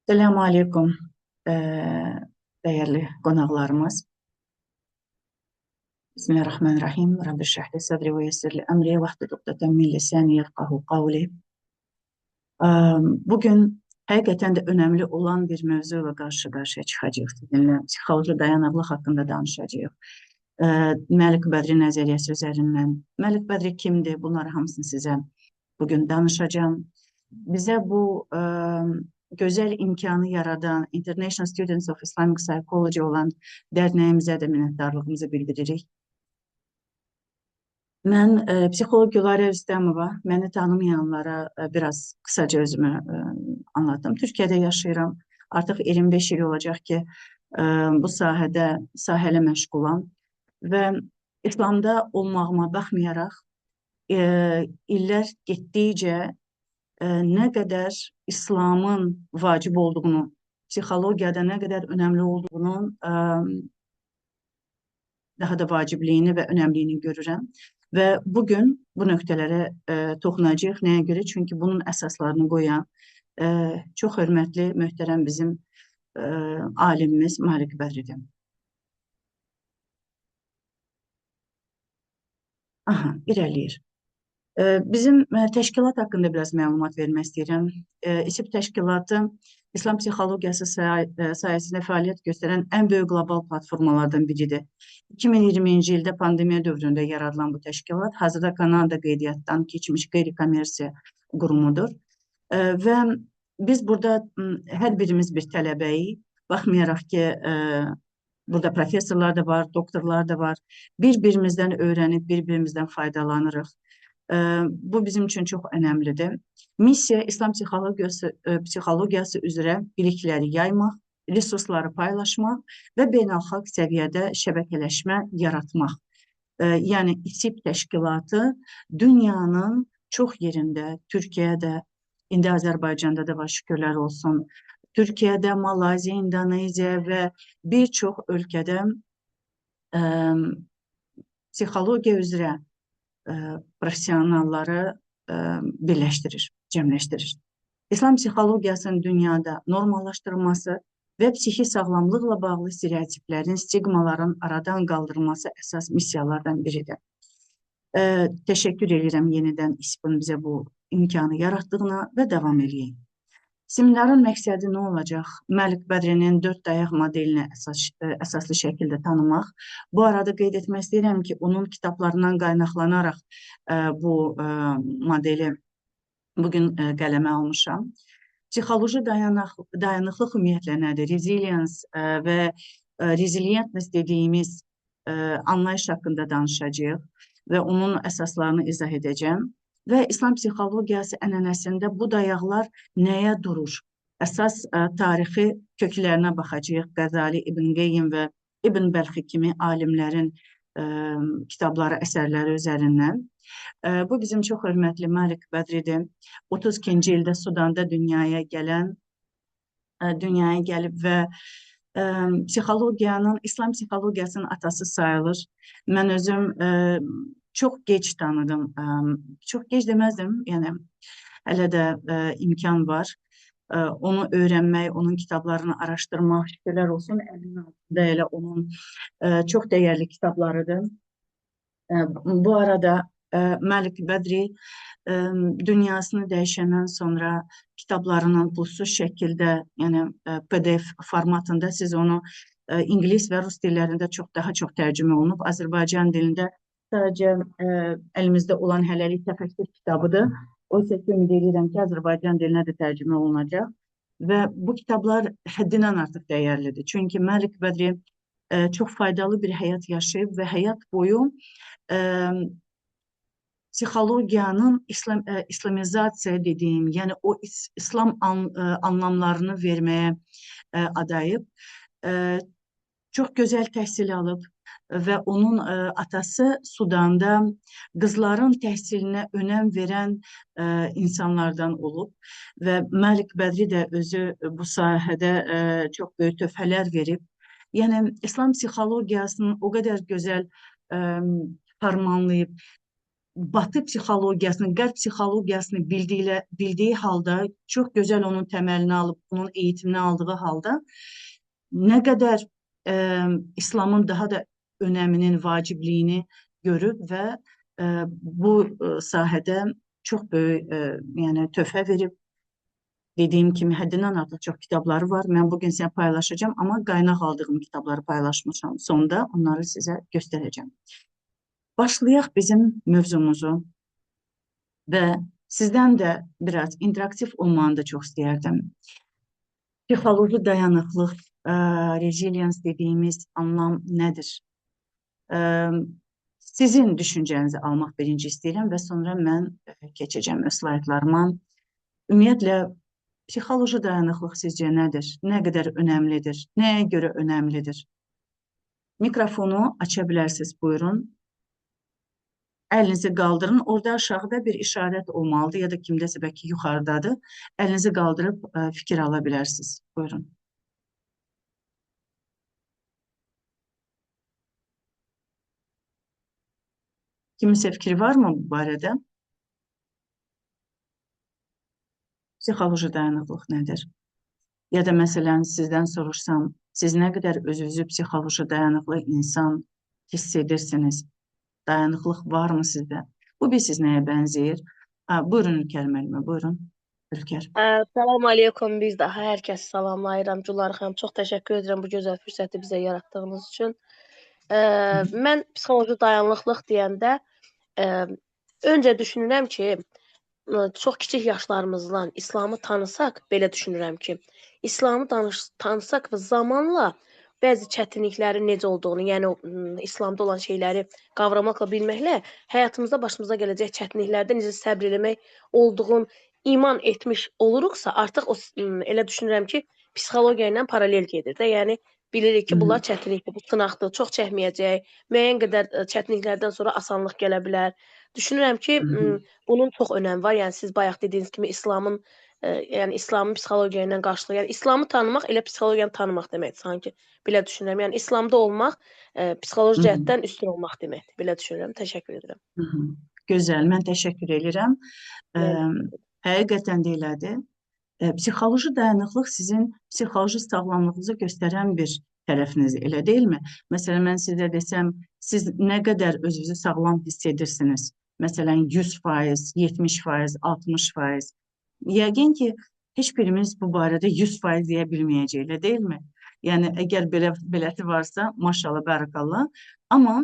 Selamun Aleyküm, değerli qonaqlarımız. Bismillahirrahmanirrahim. Rabbi şrahli sadri ve yessirli emri ve hlul ukdeten min lisani yefqahu qavli. Bugün həqiqətən də önəmli olan bir mövzu ilə qarşı-qarşıya çıxacağıq sizinlə. Psixoloji dayanıqlıq haqqında danışacağıq. Məlik Bədri nəzəriyyəsi üzərindən. Məlik Bədri kimdir? Bunları hamısını sizə bugün danışacağım. Bizə bu gözəl imkanı yaradan International Students of Islamic Psychology olan dərnəyimizə də minnətdarlığımızı bildiririk. Mən psixoloq Gülarə Rüstəmova, məni tanımayanlara biraz qısaca özümü anlattım. Türkiyədə yaşayıram. Artıq 25 il olacaq ki, bu sahələ məşğulam və İslamda olmağıma baxmayaraq illər getdikcə nə qədər İslamın vacib olduğunu, psixologiyada nə qədər önəmli olduğunu, daha da vacibliyini və önəmliyini görürəm. Və bugün bu nöqtələrə toxunacağıq. Nəyə görə? Çünki bunun əsaslarını qoyan çox hörmətli, möhtərəm bizim alimimiz Məlik Bədridir. İrəliyir. Bizim təşkilat haqqında biraz məlumat vermək istəyirəm. İSİB təşkilatı İslam psixologiyası sayəsində fəaliyyət göstərən ən böyük qlobal platformalardan biridir. 2020-ci ildə pandemiya dövründə yaradılan bu təşkilat hazırda Kanada qeydiyyatdan keçmiş qeyri-kommersiya qurumudur. Və biz burada hər birimiz bir tələbəyik. Baxmayaraq ki, burada professorlar da var, doktorlar da var. Bir-birimizdən öyrənib, bir-birimizdən faydalanırıq. Bu bizim üçün çox önəmlidir. Missiya İslam psixologiyası üzrə bilikləri yaymaq, resursları paylaşmaq və beynəlxalq səviyyədə şəbəkələşmə yaratmaq. Yəni İSİB təşkilatı dünyanın çox yerində, Türkiyədə, indi Azərbaycanda da var, şükürlər olsun, Türkiyədə, Malayziya, İndoneziya və bir çox ölkədə psixologiya üzrə professionalları birləşdirir, cəmləşdirir. İslam psixologiyasının dünyada normallaşdırılması və psixi sağlamlıqla bağlı stereotiplərin, stigmaların aradan qaldırılması əsas missiyalardan biridir. Təşəkkür edirəm yenidən İSİB-in bizə bu imkanı yaratdığına və davam edəyik. Seminarın məqsədi nə olacaq? Məlik Bədrinin 4 dayaq modelinə əsaslı şəkildə tanımaq. Bu arada qeyd etmək istəyirəm ki, onun kitablarından qaynaqlanaraq bu modeli bugün qələmə almışam. Psixoloji dayanıqlıq ümumiyyətlə nədir? Resilience və resilientness dediyimiz anlayış haqqında danışacağıq və onun əsaslarını izah edəcəm. Və İslam psixologiyası ənənəsində bu dayaqlar nəyə durur? Əsas tarixi köklərinə baxacağıq. Qəzali, İbn Qeyyim və İbn Bəlxi kimi alimlərin kitabları, əsərləri üzərindən. Bu bizim çox hörmətli Məlik Bədridir. 32-ci ildə Sudanda dünyaya gəlib və İslam psixologiyasının atası sayılır. Mən özüm çox gec tanıdım. Çox gec deməzdim, yəni hələ də imkan var. Onu öyrənmək, onun kitablarını araşdırmaq, şükürlər olsun, əlinin altında elə onun çox dəyərli kitablarıdır. Bu arada Məlik Bədri dünyasını dəyişəndən sonra kitablarının pulsuz şəkildə, yəni PDF formatında siz onu İngilis və Rus dillərində daha çox tərcümə olunub. Azərbaycan dilində sadəcə əlimizdə olan hələlik təfəkkür kitabıdır. Oysa ki, ümid edirəm ki, Azərbaycan dilinə də tərcümə olunacaq. Və bu kitablar həddindən artıq dəyərlidir. Çünki Məlik Bədri çox faydalı bir həyat yaşayıb və həyat boyu psixologiyanın İslamizasiya dediyim, yəni o İslam anlamlarını verməyə adayıb. Çox gözəl təhsil alıb və onun atası Sudanda qızların təhsilinə önəm verən insanlardan olub və Məlik Bədri də özü bu sahədə çox böyük töhfələr verib. Yəni İslam psixologiyasını o qədər gözəl harmanlayıb, Batı psixologiyasını, qərb psixologiyasını bildiyi halda, çox gözəl onun təməlini alıb, onun eğitimini aldığı halda nə qədər İslamın daha da önəminin, vacibliyini görüb və bu sahədə çox böyük yəni töhfə verib. Dediyim kimi, həddindən artıq çox kitabları var. Mən bugün sizə paylaşacağım, amma qaynaq aldığım kitabları paylaşmışam. Sonda onları sizə göstərəcəm. Başlayaq bizim mövzumuzu və sizdən də biraz interaktiv olmanı da çox istəyərdim. Psixoloji dayanıqlıq, resilience dediyimiz anlam nədir? Sizin düşüncənizi almaq birinci istəyirəm və sonra mən keçəcəm öz slaytlarıma. Ümumiyyətlə, psixoloji dayanıqlıq sizcə nədir? Nə qədər önəmlidir? Nəyə görə önəmlidir? Mikrofonu aça bilərsiniz, buyurun. Əlinizi qaldırın. Orada aşağıda bir işarət olmalıdır ya da kimdəsə bəlkə yuxarıdadır. Əlinizi qaldırıb fikir ala bilərsiniz. Buyurun. Kiminsə fikri varmı bu barədə? Psixoloji dayanıqlıq nədir? Ya da məsələn sizdən soruşsam, siz nə qədər özünüzü psixoloji dayanıqlı insan hiss edirsiniz? Dayanıqlıq varmı sizdə? Bu siz nəyə bənzəyir? Buyurun Ülker müəllimə, buyurun. Ülker. Salam aleykum, biz daha hər kəsi salamlayıram. Gülar xanım, çox təşəkkür edirəm bu gözəl fürsəti bizə yaratdığınız üçün. Mən psixoloji dayanıqlıq deyəndə öncə düşünürəm ki, çox kiçik yaşlarımızdan İslamı tanısaq, belə düşünürəm ki, İslamı tanısaq və zamanla bəzi çətinliklərin necə olduğunu, yəni İslamda olan şeyləri qavramaqla bilməklə həyatımızda başımıza gələcək çətinliklərdə necə səbr eləmək olduğunu iman etmiş oluruqsa, artıq o elə düşünürəm ki, psixologiya ilə paralel gedir də. Yəni bilirik ki, bunlar çətinlikdir, bu sınaqdır, çox çəkməyəcək, müəyyən qədər çətinliklərdən sonra asanlıq gələ bilər. Düşünürəm ki, bunun çox önəmi var. Yəni siz bayaq dediyiniz kimi İslamın psixologiya ilə qarşılığı, yəni İslamı tanımaq elə psixologiyanı tanımaq deməkdir sanki. Belə düşünürəm. Yəni İslamda olmaq psixoloji cəhətdən üstün olmaq deməkdir. Belə düşünürəm. Təşəkkür edirəm. Gözəl, mən təşəkkür edirəm. Həqiqətən də elədir. Psixoloji dayanıqlıq sizin psixoloji sağlamlığınızı göstərən bir tərəfiniz, elə deyilmi? Məsələn, mən sizə desəm, siz nə qədər özünüzü sağlam hiss edirsiniz? Məsələn, 100%, 70%, 60%. Yəqin ki, heç birimiz bu barədə 100% deyə bilməyəcək, elə deyilmi? Yəni, əgər beləsi varsa, maşallah, bərakallah. Amma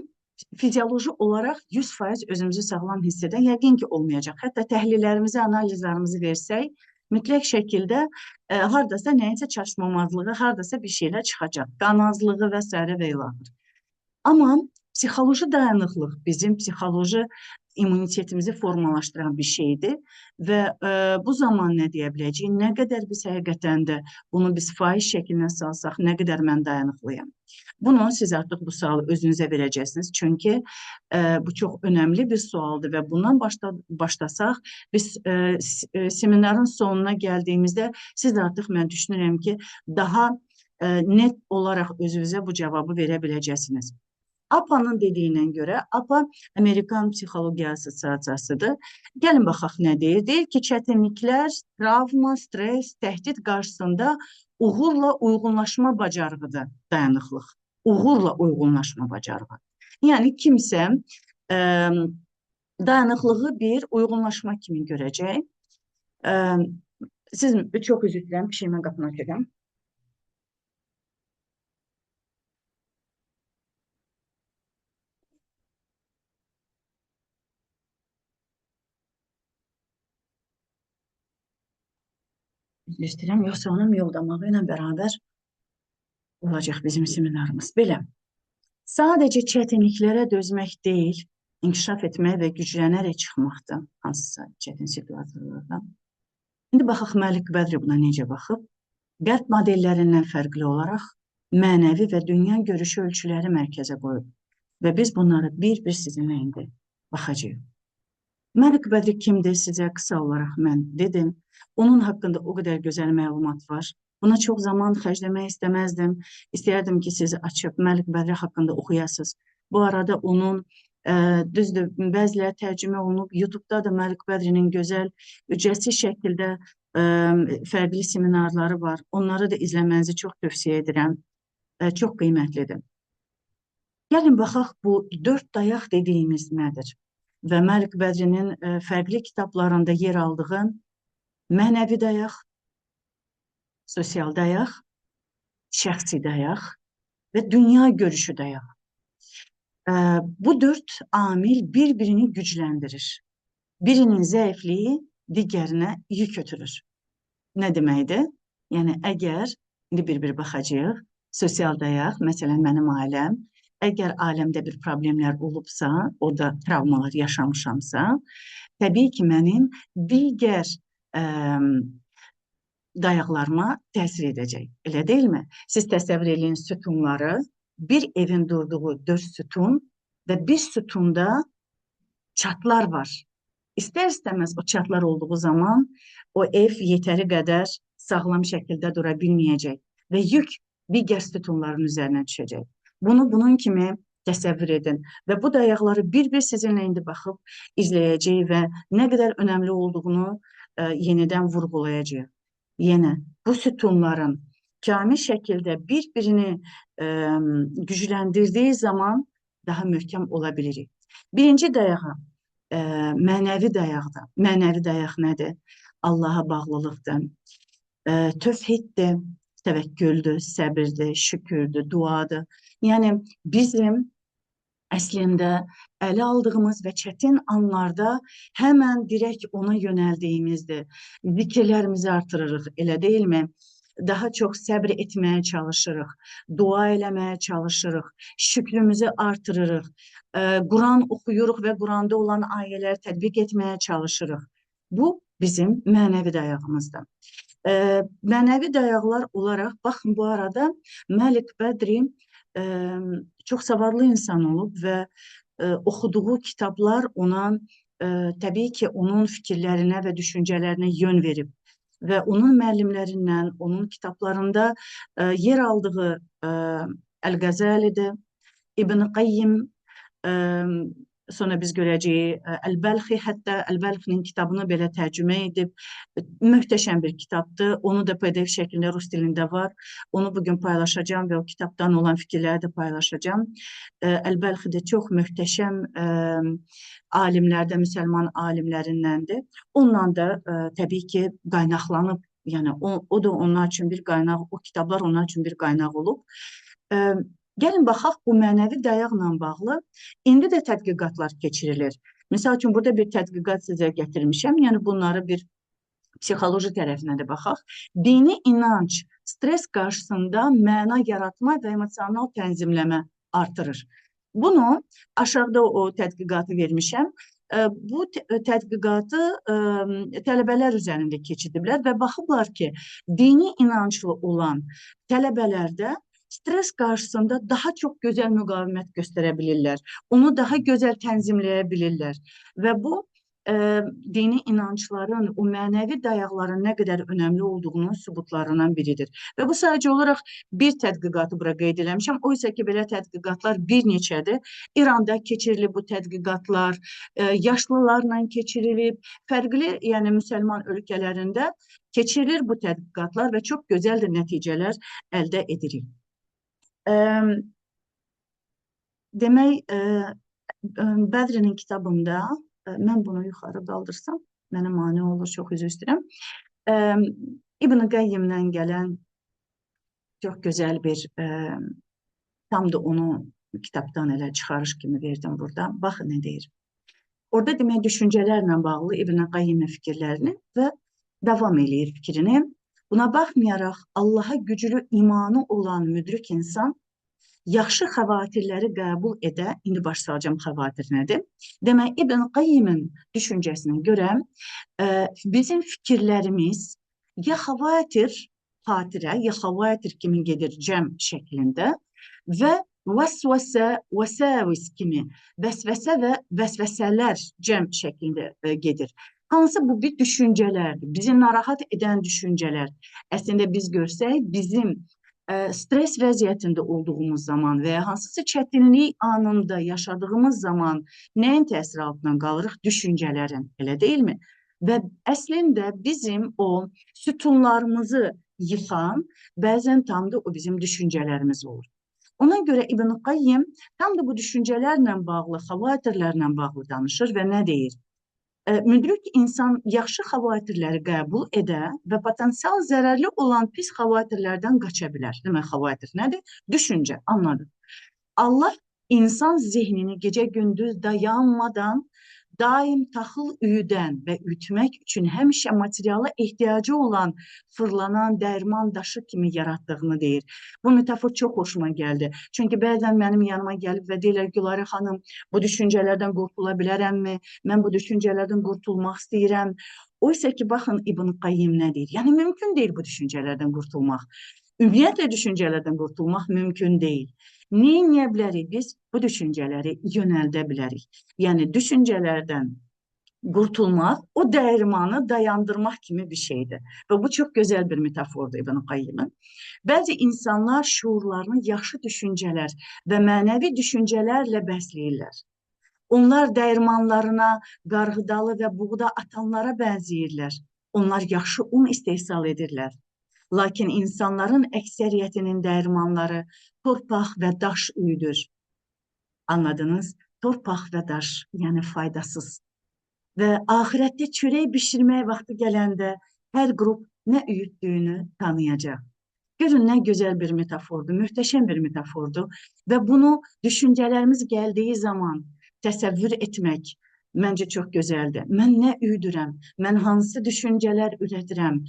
fizioloji olaraq 100% özümüzü sağlam hiss edən yəqin ki, olmayacaq. Hətta təhlillərimizi, analizlərimizi versək, mütləq şəkildə hardasa nəyinsə çatışmamazlığı, hardasa bir şeylər çıxacaq. Qanazlığı və s. və ilaxır. Amma psixoloji dayanıqlıq bizim psixoloji immunitetimizi formalaşdıran bir şeydir və bu zaman nə deyə biləcəyik? Nə qədər biz həqiqətən də bunu biz faiz şəklinə salsaq, nə qədər mən dayanıqlıyam? Bunu siz artıq bu sualı özünüzə verəcəksiniz. Çünki bu çox önəmli bir sualdır və bundan başlasaq, biz seminarın sonuna gəldiyimizdə siz artıq mən düşünürəm ki, daha net olaraq özünüzə bu cavabı verə biləcəksiniz. APA-nın dediyinə görə, APA Amerikan Psixologiya Assosiasiyasıdır. Gəlin baxaq nə deyir? Deyir ki, çətinliklər, travma, stres, təhdid qarşısında uğurla uyğunlaşma bacarığıdır dayanıqlıq. Uğurla uyğunlaşma bacarığı. Yəni kimsə dayanıqlığı bir uyğunlaşma kimi görəcək. Siz çox üzr istəyirəm, pişiyimə qapını açacağım. Üzr istəyirəm, yoxsa onun yoldamağı ilə bərabər olacaq bizim seminarımız. Belə, sadəcə çətinliklərə dözmək deyil, inkişaf etmək və güclənərək çıxmaqdır hansısa çətin situasiyalardan. İndi baxaq Məlik Bədri buna necə baxıb. Qərb modellərindən fərqli olaraq mənəvi və dünya görüşü ölçüləri mərkəzə qoyub və biz bunları bir-bir sizinlə indi baxacağıq. Məlik Bədri kimdir? Sizə qısa olaraq mən dedim. Onun haqqında o qədər gözəl məlumat var. Buna çox zaman xərcləmək istəməzdim. İstəyərdim ki, siz açıb Məlik Bədri haqqında oxuyasınız. Bu arada onun Düzdür, bəziləri tərcümə olunub. YouTube-da da Məlik Bədrinin gözəl, ücretsiz şəkildə fərqli seminarları var. Onları da izləmənizi çox tövsiyə edirəm. Çox qiymətlidir. Gəlin baxaq bu dörd dayaq dediyimiz nədir? Və Məlik Bədrinin fərqli kitablarında yer aldığı mənəvi dayaq, sosial dayaq, şəxsi dayaq və dünya görüşü dayaq. Bu dörd amil bir-birini gücləndirir. Birinin zəifliyi digərinə yük ötürür. Nə deməkdir? Yəni, əgər, indi bir-bir baxacağıq, sosial dayaq, məsələn, mənim ailəm, əgər ailəmdə bir problemlər olubsa, o da travmalar yaşamışamsa, təbii ki, mənim digər dayaqlarıma təsir edəcək. Elə deyilmi? Siz təsəvvür edin sütunları, bir evin durduğu 4 sütun və bir sütunda çatlar var. İstər-istəməz o çatlar olduğu zaman o ev yetəri qədər sağlam şəkildə dura bilməyəcək və yük digər sütunların üzərinə düşəcək. Bunu bunun kimi təsəvvür edin və bu dayaqları bir-bir sizinlə indi baxıb izləyəcək və nə qədər önəmli olduğunu yenidən vurğulayacaq. Yenə bu sütunların kamil şəkildə bir-birini gücləndirdiyi zaman daha möhkəm ola bilirik. Birinci dayağa, mənəvi dayaqda. Mənəvi dayaq nədir? Allaha bağlılıqdır, tövhiddir, təvəkküldür, səbirdir, şükürdür, duadır. Yəni, bizim əslində ələ aldığımız və çətin anlarda həmən direkt ona yönəldiyimizdir. Zikirlərimizi artırırıq, elə deyilmi? Daha çox səbr etməyə çalışırıq, dua eləməyə çalışırıq, şükrümüzü artırırıq, Quran oxuyuruq və Quranda olan ayələri tətbiq etməyə çalışırıq. Bu, bizim mənəvi dayağımızdır. Mənəvi dayaqlar olaraq, baxın, bu arada Məlik Bədri çox savadlı insan olub və oxuduğu kitablar ona, təbii ki, onun fikirlərinə və düşüncələrinə yön verib. Və onun müəllimlərindən, onun kitablarında yer aldığı Əl-Qəzəlidir, İbn Qayyim, sonra biz görəcəyik Əl-Bəlxi, hətta Əl-Bəlxinin kitabını belə tərcümə edib. Möhtəşəm bir kitabdır. Onu da PDF şəklində rus dilində var. Onu bugün paylaşacağım və o kitabdan olan fikirləri də paylaşacağım. Əl-Bəlxi də çox möhtəşəm alimlərdə, müsəlman alimlərindəndir. Onunla da təbii ki, qaynaqlanıb, yəni o da onlar üçün bir qaynaq, o kitablar onlar üçün bir qaynaq olub. Gəlin baxaq, bu mənəvi dayaqla bağlı indi də tədqiqatlar keçirilir. Misal üçün, burada bir tədqiqat sizə gətirmişəm, yəni bunları bir psixoloji tərəfinə də baxaq. Dini inanc, stres qarşısında məna yaratma və emosional tənzimləmə artırır. Bunu aşağıda o tədqiqatı vermişəm. Bu tədqiqatı tələbələr üzərində keçirdiblər və baxıblar ki, dini inanclı olan tələbələrdə stres qarşısında daha çox gözəl müqavimət göstərə bilirlər. Onu daha gözəl tənzimləyə bilirlər. Və bu, dini inancların, o mənəvi dayaqların nə qədər önəmli olduğunun sübutlarından biridir. Və bu sadəcə olaraq bir tədqiqatı bura qeyd eləmişəm. O isə ki, belə tədqiqatlar bir neçədir. İranda keçirilib bu tədqiqatlar, yaşlılarla keçirilib, fərqli, yəni müsəlman ölkələrində keçirilir bu tədqiqatlar və çox gözəl nəticələr əldə edirik. Demək, Bədrinin kitabında, mən bunu yuxarı qaldırsam, mənə mane olur, çox üzr istəyirəm. İbn Qayyimdən gələn çox gözəl bir, tam da onu kitabdan elə çıxarış kimi verdim burada. Baxın, nə deyir. Orada demək, düşüncələrlə bağlı İbn Qayyimin fikirlərini və davam eləyir fikrini. Buna baxmayaraq, Allaha güclü imanı olan müdrik insan yaxşı xəvatirləri qəbul edə, indi baş salacağım xəvatir nədir? Demək, İbn Qayyimin düşüncəsinə görə bizim fikirlərimiz ya xəvatir, xatirə, ya xəvatir kimi gedir cəm şəklində və vəsvəsə, vəsəvis kimi vəsvəsə və vəsvəsələr cəm şəklində gedir. Hansı bu bir düşüncələrdir, bizi narahat edən düşüncələr. Əslində biz görsək, bizim stres vəziyyətində olduğumuz zaman və ya hansısa çətinlik anında yaşadığımız zaman nəyin təsiri altından qalırıq? Düşüncələrin, elə deyilmi? Və əslində bizim o sütunlarımızı yıxan bəzən tam da o bizim düşüncələrimiz olur. Ona görə İbn Qayyim tam da bu düşüncələrlə bağlı, xavatirlərlə bağlı danışır və nə deyir? Müdrik insan yaxşı xavatirləri qəbul edə və potensial zərərli olan pis xavatirlərdən qaça bilər. Demək, xavatir nədir? Düşüncə, anladın. Allah insan zehnini gecə-gündüz dayanmadan daim taxıl üyüdən və ütmək üçün həmişə materiala ehtiyacı olan fırlanan dərman daşı kimi yaratdığını deyir. Bu metafor çox xoşuma gəldi. Çünki bəzən mənim yanıma gəlib və deyirlər, Gülarə xanım, bu düşüncələrdən qurtula bilərəmmi? Mən bu düşüncələrdən qurtulmaq istəyirəm. Oysa ki, baxın İbn Qayyim nə deyir? Yəni, mümkün deyil bu düşüncələrdən qurtulmaq. Ümumiyyətlə düşüncələrdən qurtulmaq mümkün deyil. Neyə bilərik biz? Bu düşüncələri yönəldə bilərik. Yəni, düşüncələrdən qurtulmaq, o dəyirmanı dayandırmaq kimi bir şeydir. Və bu çox gözəl bir metafordur İbn Qayyimin. Bəzi insanlar şuurlarını yaxşı düşüncələr və mənəvi düşüncələrlə bəsləyirlər. Onlar dəyirmanlarına qarğıdalı və buğda atanlara bənzəyirlər. Onlar yaxşı un istehsal edirlər. Lakin insanların əksəriyyətinin dəyirmanları torpaq və daş üyüdür. Anladınız? Torpaq və daş, yəni faydasız. Və axirətdə çörək bişirmək vaxtı gələndə hər qrup nə üyütdüyünü tanıyacaq. Görün, nə gözəl bir metafordur, möhtəşəm bir metafordur və bunu düşüncələrimiz gəldiyi zaman təsəvvür etmək məncə çox gözəldir. Mən nə üyüdürəm, mən hansı düşüncələr ürədirəm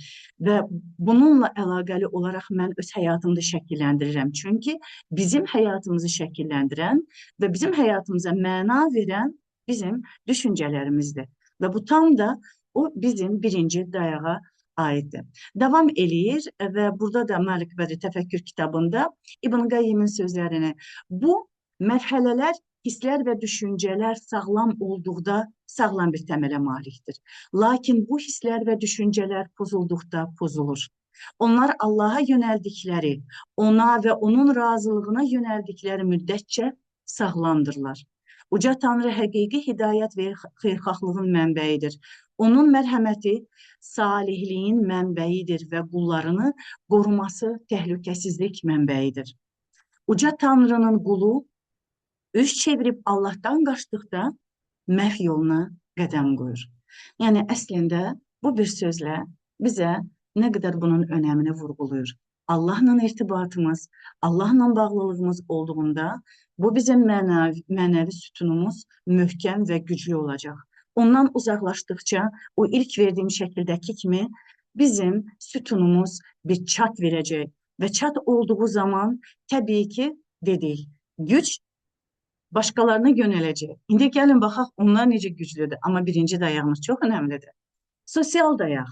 və bununla əlaqəli olaraq mən öz həyatımda şəkilləndirirəm. Çünki bizim həyatımızı şəkilləndirən və bizim həyatımıza məna verən bizim düşüncələrimizdir. Və bu tam da o bizim birinci dayağa aiddir. Davam eləyir və burada da Malik Bəri Təfəkkür kitabında İbn Qayyimin sözlərini, bu mərhələlər, hisslər və düşüncələr sağlam olduqda sağlam bir təmələ malikdir. Lakin bu hisslər və düşüncələr pozulduqda pozulur. Onlar Allaha yönəldikləri, ona və onun razılığına yönəldikləri müddətcə sağlamdırlar. Uca Tanrı həqiqi hidayət və xeyirxahlığın mənbəyidir. Onun mərhəməti salihliyin mənbəyidir və qullarını qoruması təhlükəsizlik mənbəyidir. Uca Tanrının qulu üz çevirib Allahdan qaçdıqda məhv yoluna qədəm qoyur. Yəni, əslində bu bir sözlə bizə nə qədər bunun önəmini vurğuluyur. Allahla irtibatımız, Allahla bağlılığımız olduğunda bu bizim mənəvi sütunumuz möhkəm və güclü olacaq. Ondan uzaqlaşdıqca o ilk verdiyim şəkildəki kimi bizim sütunumuz bir çat verəcək və çat olduğu zaman təbii ki, dedik, güc başqalarına yönələcək. İndi gəlin, baxaq, onlar necə güclüdür. Amma birinci dayağımız çox önəmlidir. Sosial dayaq.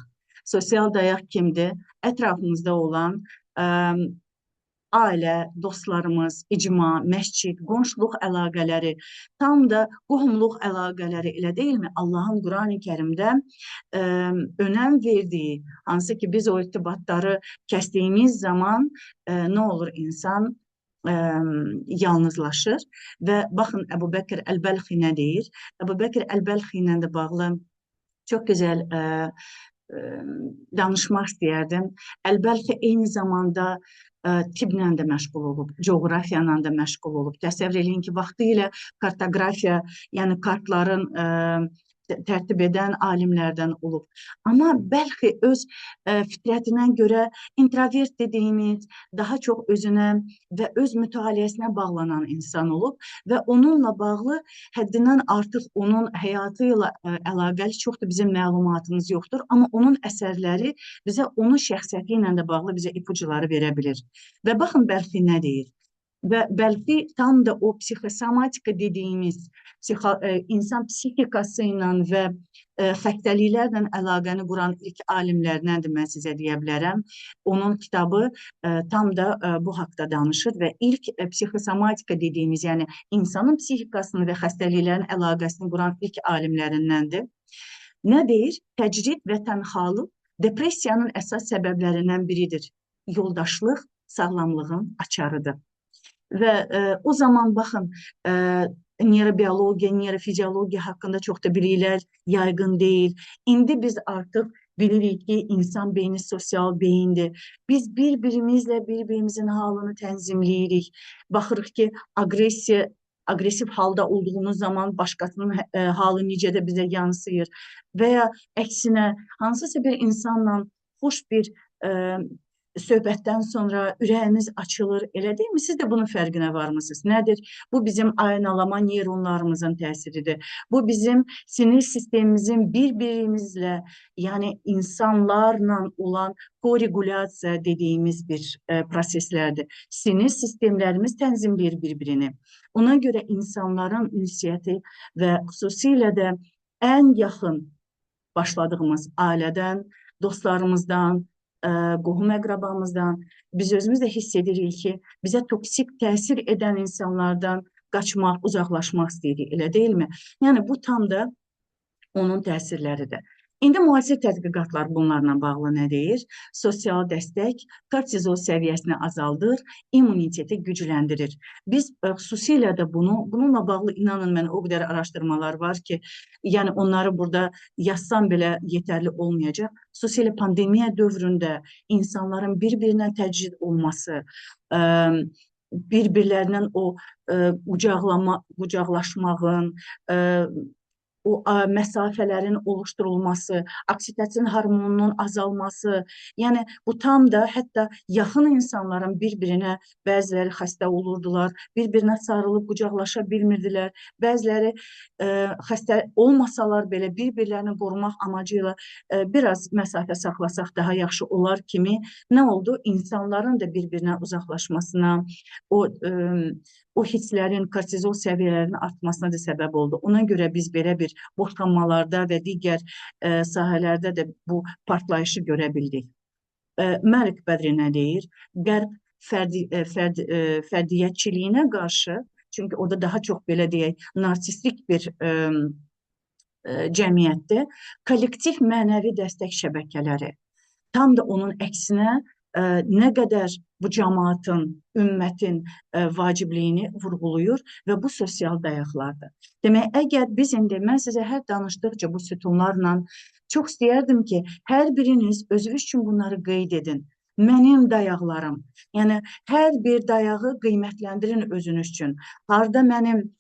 Sosial dayaq kimdir? Ətrafımızda olan ailə, dostlarımız, icma, məscid, qonşuluq əlaqələri, tam da qohumluq əlaqələri, elə deyilmi? Allahın Quran-ı Kərimdə önəm verdiyi, hansı ki biz o irtibatları kəsdiyimiz zaman nə olur? İnsan yalnızlaşır və baxın, Əbu Bəkir Əl-Bəlxi nə deyir? Əbu Bəkir Əl-Bəlxi ilə də bağlı çox gözəl danışmaq istəyərdim. Əl-Bəlxi eyni zamanda tibblə də məşğul olub, coğrafiyanla da məşğul olub. Təsəvvür eləyin ki, vaxtı ilə kartografiya, yəni kartların tərtib edən alimlərdən olub. Amma bəlkə öz fitrətindən görə introvert dediyimiz, daha çox özünə və öz mütaliəsinə bağlanan insan olub və onunla bağlı həddindən artıq onun həyatı ilə əlaqəli çox da bizim məlumatımız yoxdur. Amma onun əsərləri bizə onun şəxsiyyəti ilə də bağlı bizə ipucuları verə bilir. Və baxın, bəlkə nə deyir? Və bəlkə tam da o psixosomatika dediyimiz insan psixikası ilə və xəstəliklərlə əlaqəni quran ilk alimlərdən də mən sizə deyə bilərəm. Onun kitabı tam da bu haqda danışır və ilk psixosomatika dediyimiz, yəni insanın psixikasını və xəstəliklərin əlaqəsini quran ilk alimlərindəndir. Nə deyir? Təcrid və tənhalıq depressiyanın əsas səbəblərindən biridir. Yoldaşlıq sağlamlığın açarıdır. Və o zaman baxın, neyrobiologiya, neyrofiziologiya haqqında çox da biliklər yaygın deyil. İndi biz artıq bilirik ki, insan beyni sosial beyindir. Biz bir-birimizlə bir-birimizin halını tənzimləyirik. Baxırıq ki, agresiv halda olduğumuz zaman başqasının halı necə də bizə yansıyır. Və ya əksinə, hansısa bir insanla xoş bir söhbətdən sonra ürəyimiz açılır, elə deyilmi? Siz də bunun fərqinə varmısınız? Nədir? Bu bizim aynalama neyronlarımızın təsiridir. Bu bizim sinir sistemimizin bir-birimizlə, yəni insanlarla olan koregulyasiya dediyimiz bir proseslərdir. Sinir sistemlərimiz tənzimləyir bir-birini. Ona görə insanların ünsiyyəti və xüsusilə də ən yaxın başladığımız ailədən, dostlarımızdan, qohum əqrabamızdan biz özümüz də hiss edirik ki, bizə toksik təsir edən insanlardan qaçmaq, uzaqlaşmaq istəyirik, elə deyilmi? Yəni, bu tam da onun təsirləridir. İndi müasir tədqiqatlar bunlarla bağlı nə deyir? Sosial dəstək kortizol səviyyəsini azaldır, immuniteti gücləndirir. Biz xüsusilə də bununla bağlı inanın mən o qədər araşdırmalar var ki, yəni onları burada yazsam belə yetərli olmayacaq. Xüsusilə pandemiya dövründə insanların bir-birinə təcrid olması, bir-birlərindən o qucaqlaşmağın, o məsafələrin oluşturulması, oksitosin hormonunun azalması, yəni bu tam da hətta yaxın insanların bir-birinə bəziləri xəstə olurdular, bir-birinə sarılıb qucaqlaşa bilmirdilər, bəziləri xəstə olmasalar belə bir-birlərini qorumaq amacıyla biraz məsafə saxlasaq daha yaxşı olar kimi nə oldu? İnsanların da bir-birinə uzaqlaşmasına, o hisslərin, kortizol səviyyələrinin artmasına da səbəb oldu. Ona görə biz belə bir boşanmalarda və digər sahələrdə də bu partlayışı görə bildik. Məlik Bədri nə deyir? Qərb fərdiyyətçiliyinə qarşı, çünki orada daha çox belə deyək, narsistik bir cəmiyyətdir, kollektiv mənəvi dəstək şəbəkələri. Tam da onun əksinə nə qədər bu cəmaatın, ümmətin vacibliyini vurğulayır və bu sosial dayaqlardır. Demək, əgər biz indi, mən sizə hər danışdıqca bu sütunlarla çox istəyərdim ki, hər biriniz özünüz üçün bunları qeyd edin. Mənim dayaqlarım, yəni hər bir dayağı qiymətləndirin özünüz üçün. Harada mənim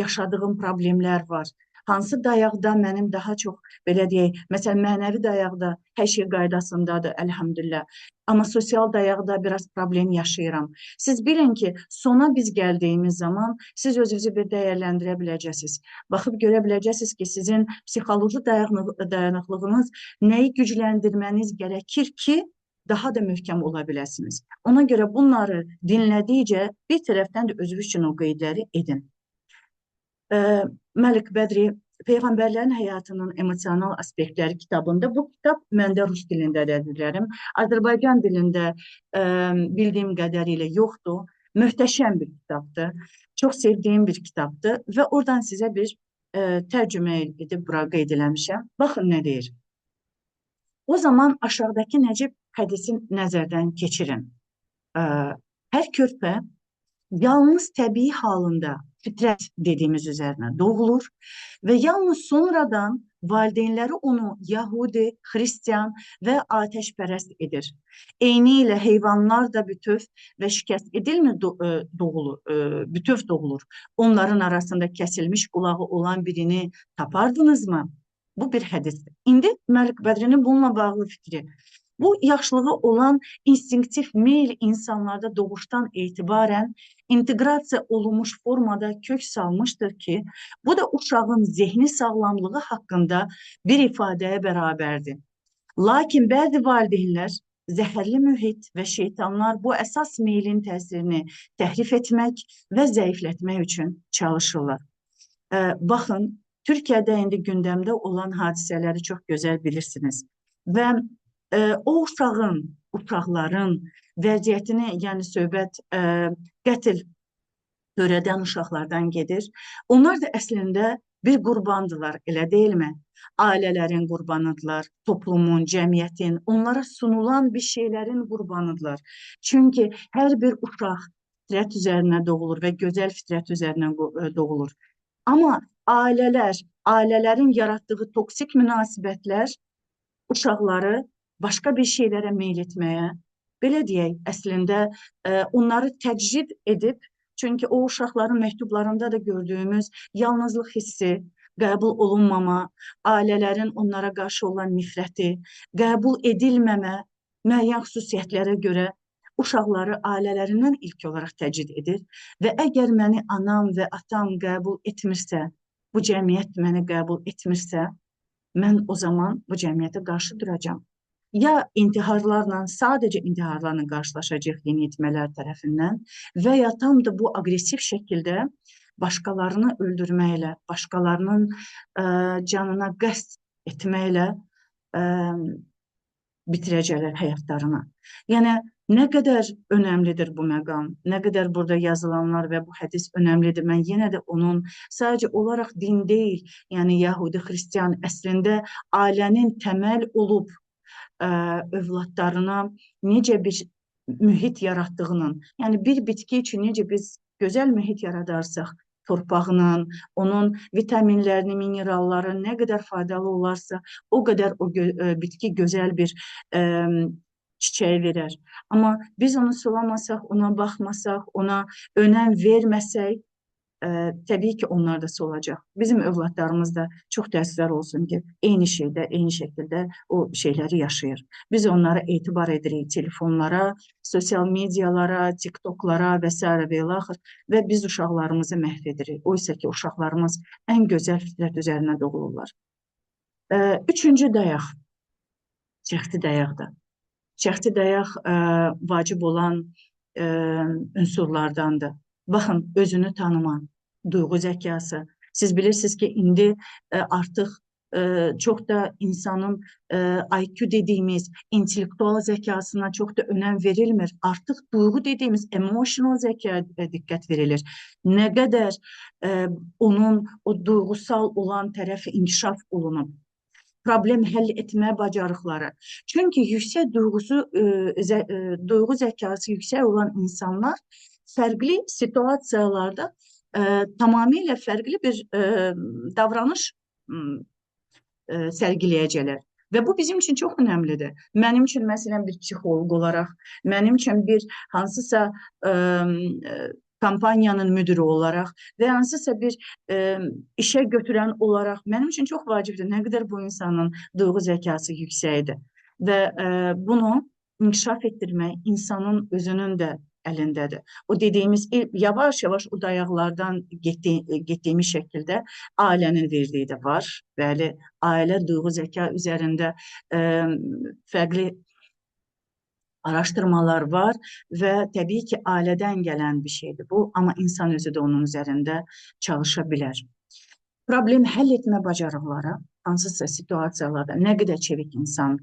yaşadığım problemlər var, hansı dayaqda mənim daha çox, belə deyək, məsələn, mənəvi dayaqda hər şey qaydasındadır, əlhamdülillah. Amma sosial dayaqda biraz problem yaşayıram. Siz bilin ki, sona biz gəldiyimiz zaman siz özünüzü bir dəyərləndirə biləcəksiniz. Baxıb görə biləcəksiniz ki, sizin psixoloji dayanıqlığınız nəyi gücləndirməniz gərəkir ki, daha da möhkəm ola biləsiniz. Ona görə bunları dinlədikcə bir tərəfdən də özünüz üçün o qeydləri edin. Məlik Bədri Peyğəmbərlərin həyatının emosional aspektləri kitabında, bu kitab məndə rus dilində əzizlərim, Azərbaycan dilində bildiyim qədərilə yoxdur. Möhtəşəm bir kitabdır, çox sevdiyim bir kitabdır və oradan sizə bir tərcümə edib bura qeyd eləmişəm. Baxın nə deyir. O zaman aşağıdakı Nəcib hədisini nəzərdən keçirin. Hər körpə yalnız təbii halında fitrət dediyimiz üzərinə doğulur və yalnız sonradan valideynləri onu Yahudi, Xristiyan və atəşpərəst edir. Eyni ilə heyvanlar da bütöv və şikəst edilmir bütöv doğulur. Onların arasında kəsilmiş qulağı olan birini tapardınızmı? Bu bir hədisdir. İndi Məlik Bədrinin bununla bağlı fikri. Bu, yaşlığı olan instinktiv meyl insanlarda doğuşdan etibarən inteqrasiya olunmuş formada kök salmışdır ki, bu da uşağın zehni sağlamlığı haqqında bir ifadəyə bərabərdir. Lakin bəzi valideynlər zəhərli mühit və şeytanlar bu əsas meylin təsirini təhrif etmək və zəiflətmək üçün çalışırlar. Baxın, Türkiyədə indi gündəmdə olan hadisələri çox gözəl bilirsiniz və o uşaqların vəziyyətini, yəni söhbət qətl törədən uşaqlardan gedir. Onlar da əslində bir qurbandılar, elə deyilmi? Ailələrin qurbanıdırlar, toplumun, cəmiyyətin, onlara sunulan bir şeylərin qurbanıdırlar. Çünki hər bir uşaq fitrət üzərinə doğulur və gözəl fitrət üzərinə doğulur. Amma ailələrin yaratdığı toksik münasibətlər uşaqları başqa bir şeylərə meyl etməyə, belə deyək, əslində onları təcrid edib, çünki o uşaqların məktublarında da gördüyümüz yalnızlıq hissi, qəbul olunmama, ailələrin onlara qarşı olan nifrəti, qəbul edilməmə, müəyyən xüsusiyyətlərə görə uşaqları ailələrindən ilk olaraq təcrid edir və əgər məni anam və atam qəbul etmirsə, bu cəmiyyət məni qəbul etmirsə, mən o zaman bu cəmiyyətə qarşı duracağam. Ya intiharlarla, sadəcə intiharlarla qarşılaşacaq yeniyetmələr tərəfindən və ya tam da bu aqressiv şəkildə başqalarını öldürməklə, başqalarının canına qəsd etməklə bitirəcəklər həyatlarını. Yəni, nə qədər önəmlidir bu məqam, nə qədər burada yazılanlar və bu hədis önəmlidir. Mən yenə də onun sadəcə olaraq din deyil, yəni Yahudi, Xristiyan əslində ailənin təməl olub övladlarına necə bir mühit yaratdığının, yəni bir bitki üçün necə biz gözəl mühit yaradarsaq, torpağının, onun vitaminlərini, mineralları nə qədər faydalı olarsa, o qədər o bitki gözəl bir çiçəyi verər. Amma biz onu sulamasaq, ona baxmasaq, ona önəm verməsək, təbii ki, onlar da solacaq. Bizim övladlarımız da çox təəssüflər olsun ki, eyni şeydə, eyni şəkildə o şeyləri yaşayır. Biz onlara etibar edirik, telefonlara, sosial medialara, TikToklara və s. və ilaxır və biz uşaqlarımızı məhv edirik. Oysa ki, uşaqlarımız ən gözəl fitrət üzərinə doğulurlar. Üçüncü dayaq, şəxsi dayaqdır. Şəxsi dayaq vacib olan unsurlardandır. Baxın, özünü tanıma, duyğu zəkası. Siz bilirsiniz ki, indi artıq çox da insanın IQ dediyimiz intellektual zəkasına çox da önəm verilmir. Artıq duyğu dediyimiz emotional zəkaya diqqət verilir. Nə qədər onun o duyğusal olan tərəfi inkişaf olunub. Problem həll etmə bacarıqları. Çünki yüksək duyğu zəkası yüksək olan insanlar fərqli situasiyalarda tamamilə fərqli bir davranış sərgiləyəcəklər. Və bu bizim üçün çox önəmlidir. Mənim üçün, məsələn, bir psixoloq olaraq, mənim üçün bir hansısa kampaniyanın müdürü olaraq və hansısa bir işə götürən olaraq mənim üçün çox vacibdir. Nə qədər bu insanın duyğu zəkası yüksəkdir. Və bunu inkişaf etdirmək insanın özünün də əlindədir. O dediyimiz yavaş-yavaş o dayaqlardan getdiyimiz şəkildə ailənin verdiyi də var. Bəli, ailə duyğu zəka üzərində fərqli araşdırmalar var və təbii ki, ailədən gələn bir şeydir bu, amma insan özü də onun üzərində çalışa bilər. Problem həll etmə bacarıqları, hansısa situasiyalarda nə qədər çevik insan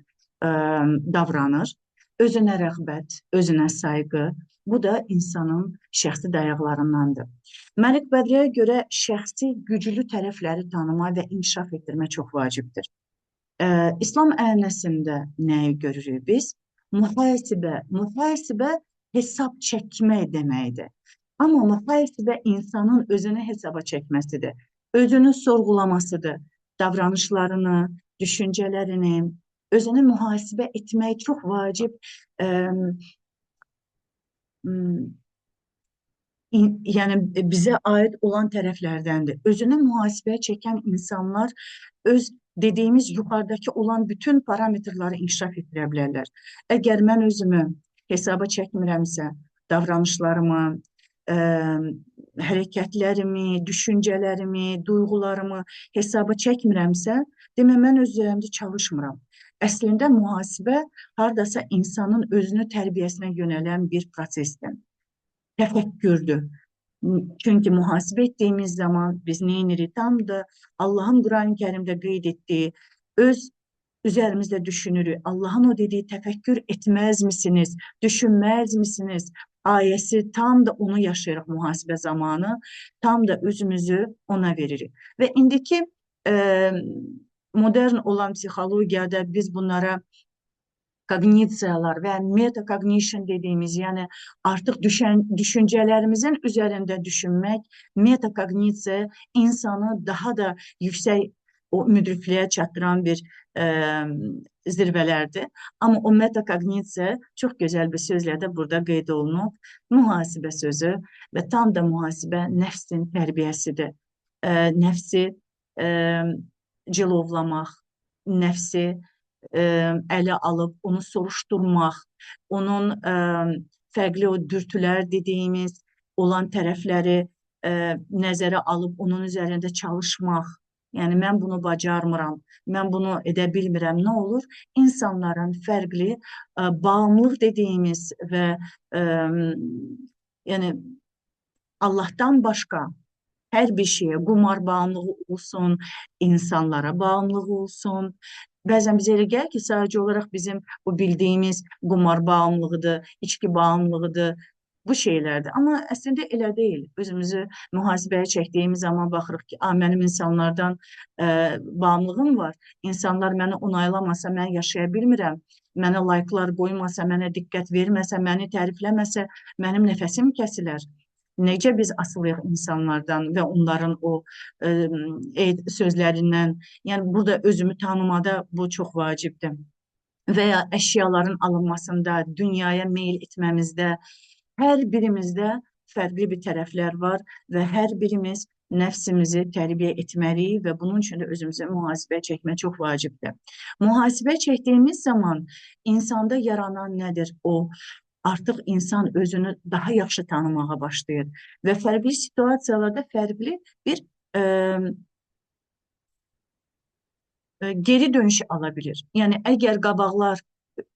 davranır, özünə rəğbət, özünə sayğı, bu da insanın şəxsi dayaqlarındandır. Məlik Bədriyə görə şəxsi güclü tərəfləri tanıma və inkişaf etdirmə çox vacibdir. İslam ənənəsində nəyi görürük biz? Mühasibə hesab çəkmək deməkdir. Amma mühasibə insanın özünü hesaba çəkməsidir, özünü sorğulamasıdır, davranışlarını, düşüncələrini, özünü mühasibə etmək çox vacib yəni bizə aid olan tərəflərdəndir. Özünü mühasibəyə çəkən insanlar öz dediyimiz yuxarıdakı olan bütün parametrları inkişaf etdirə bilərlər. Əgər mən özümü hesaba çəkmirəmsə, davranışlarımı, hərəkətlərimi, düşüncələrimi, duyğularımı hesaba çəkmirəmsə, demə mən öz üzərimdə çalışmıram. Əslində mühasibə hardasa insanın özünü tərbiyəsinə yönələn bir prosesdir. Təfəkkürdür. Çünki mühasibə etdiyimiz zaman biz nə edirik? Tam da Allahın Quran-ı Kərimdə qeyd etdiyi, öz üzərimizdə düşünürük. Allahın o dediyi təfəkkür etməz misiniz? Düşünməz misiniz? ayəsi tam da onu yaşayırıq mühasibə zamanı, tam da özümüzü ona veririk. Və indiki modern olan psixologiyada biz bunlara kognisiyalar və metacognition dediyimiz, yəni artıq düşüncələrimizin üzərində düşünmək, metakognisiya insanı daha da yüksək o müdrikliyə çatdıran bir zirvələrdir. Amma o metakognisiya çox gözəl bir sözlə də burada qeyd olunub. Mühasibə sözü və tam da mühasibə nəfsin tərbiyəsidir. Nəfsi cilovlamaq, nəfsi ələ alıb onu soruşturmaq, onun fərqli o dürtülər dediyimiz olan tərəfləri nəzərə alıb onun üzərində çalışmaq. Yəni mən bunu bacarmıram, mən bunu edə bilmirəm. Nə olur? İnsanların fərqli bağımlılıq dediyimiz və yəni Allahdan başqa hər bir şeyə, qumar bağımlılığı olsun, insanlara bağımlılığı olsun. Bəzən bizə elə gəlir ki, sadəcə olaraq bizim bu bildiyimiz qumar bağımlılığıdır, içki bağımlılığıdır, bu şeylərdir. Amma əslində elə deyil. Özümüzü mühasibəyə çəkdiyimiz zaman baxırıq ki, mənim insanlardan bağımlılığım var. İnsanlar məni onaylamasa mən yaşaya bilmirəm. Mənə layıqlar qoymasa, mənə diqqət verməsə, məni tərifləməsə, mənim nəfəsim kəsilər. Necə biz asılıyıq insanlardan və onların o sözlərindən. Yəni burada özümü tanımada bu çox vacibdir. Və ya əşyaların alınmasında, dünyaya meyil etməmizdə, hər birimizdə fərqli bir tərəflər var və hər birimiz nəfsimizi tərbiyə etməliyik və bunun üçün də özümüzə mühasibə çəkmək çox vacibdir. Mühasibə çəkdiyimiz zaman insanda yaranan nədir? O artıq insan özünü daha yaxşı tanımağa başlayır və fərqli situasiyalarda fərqli bir geri dönüş ala bilir. Yəni əgər qabaqlar,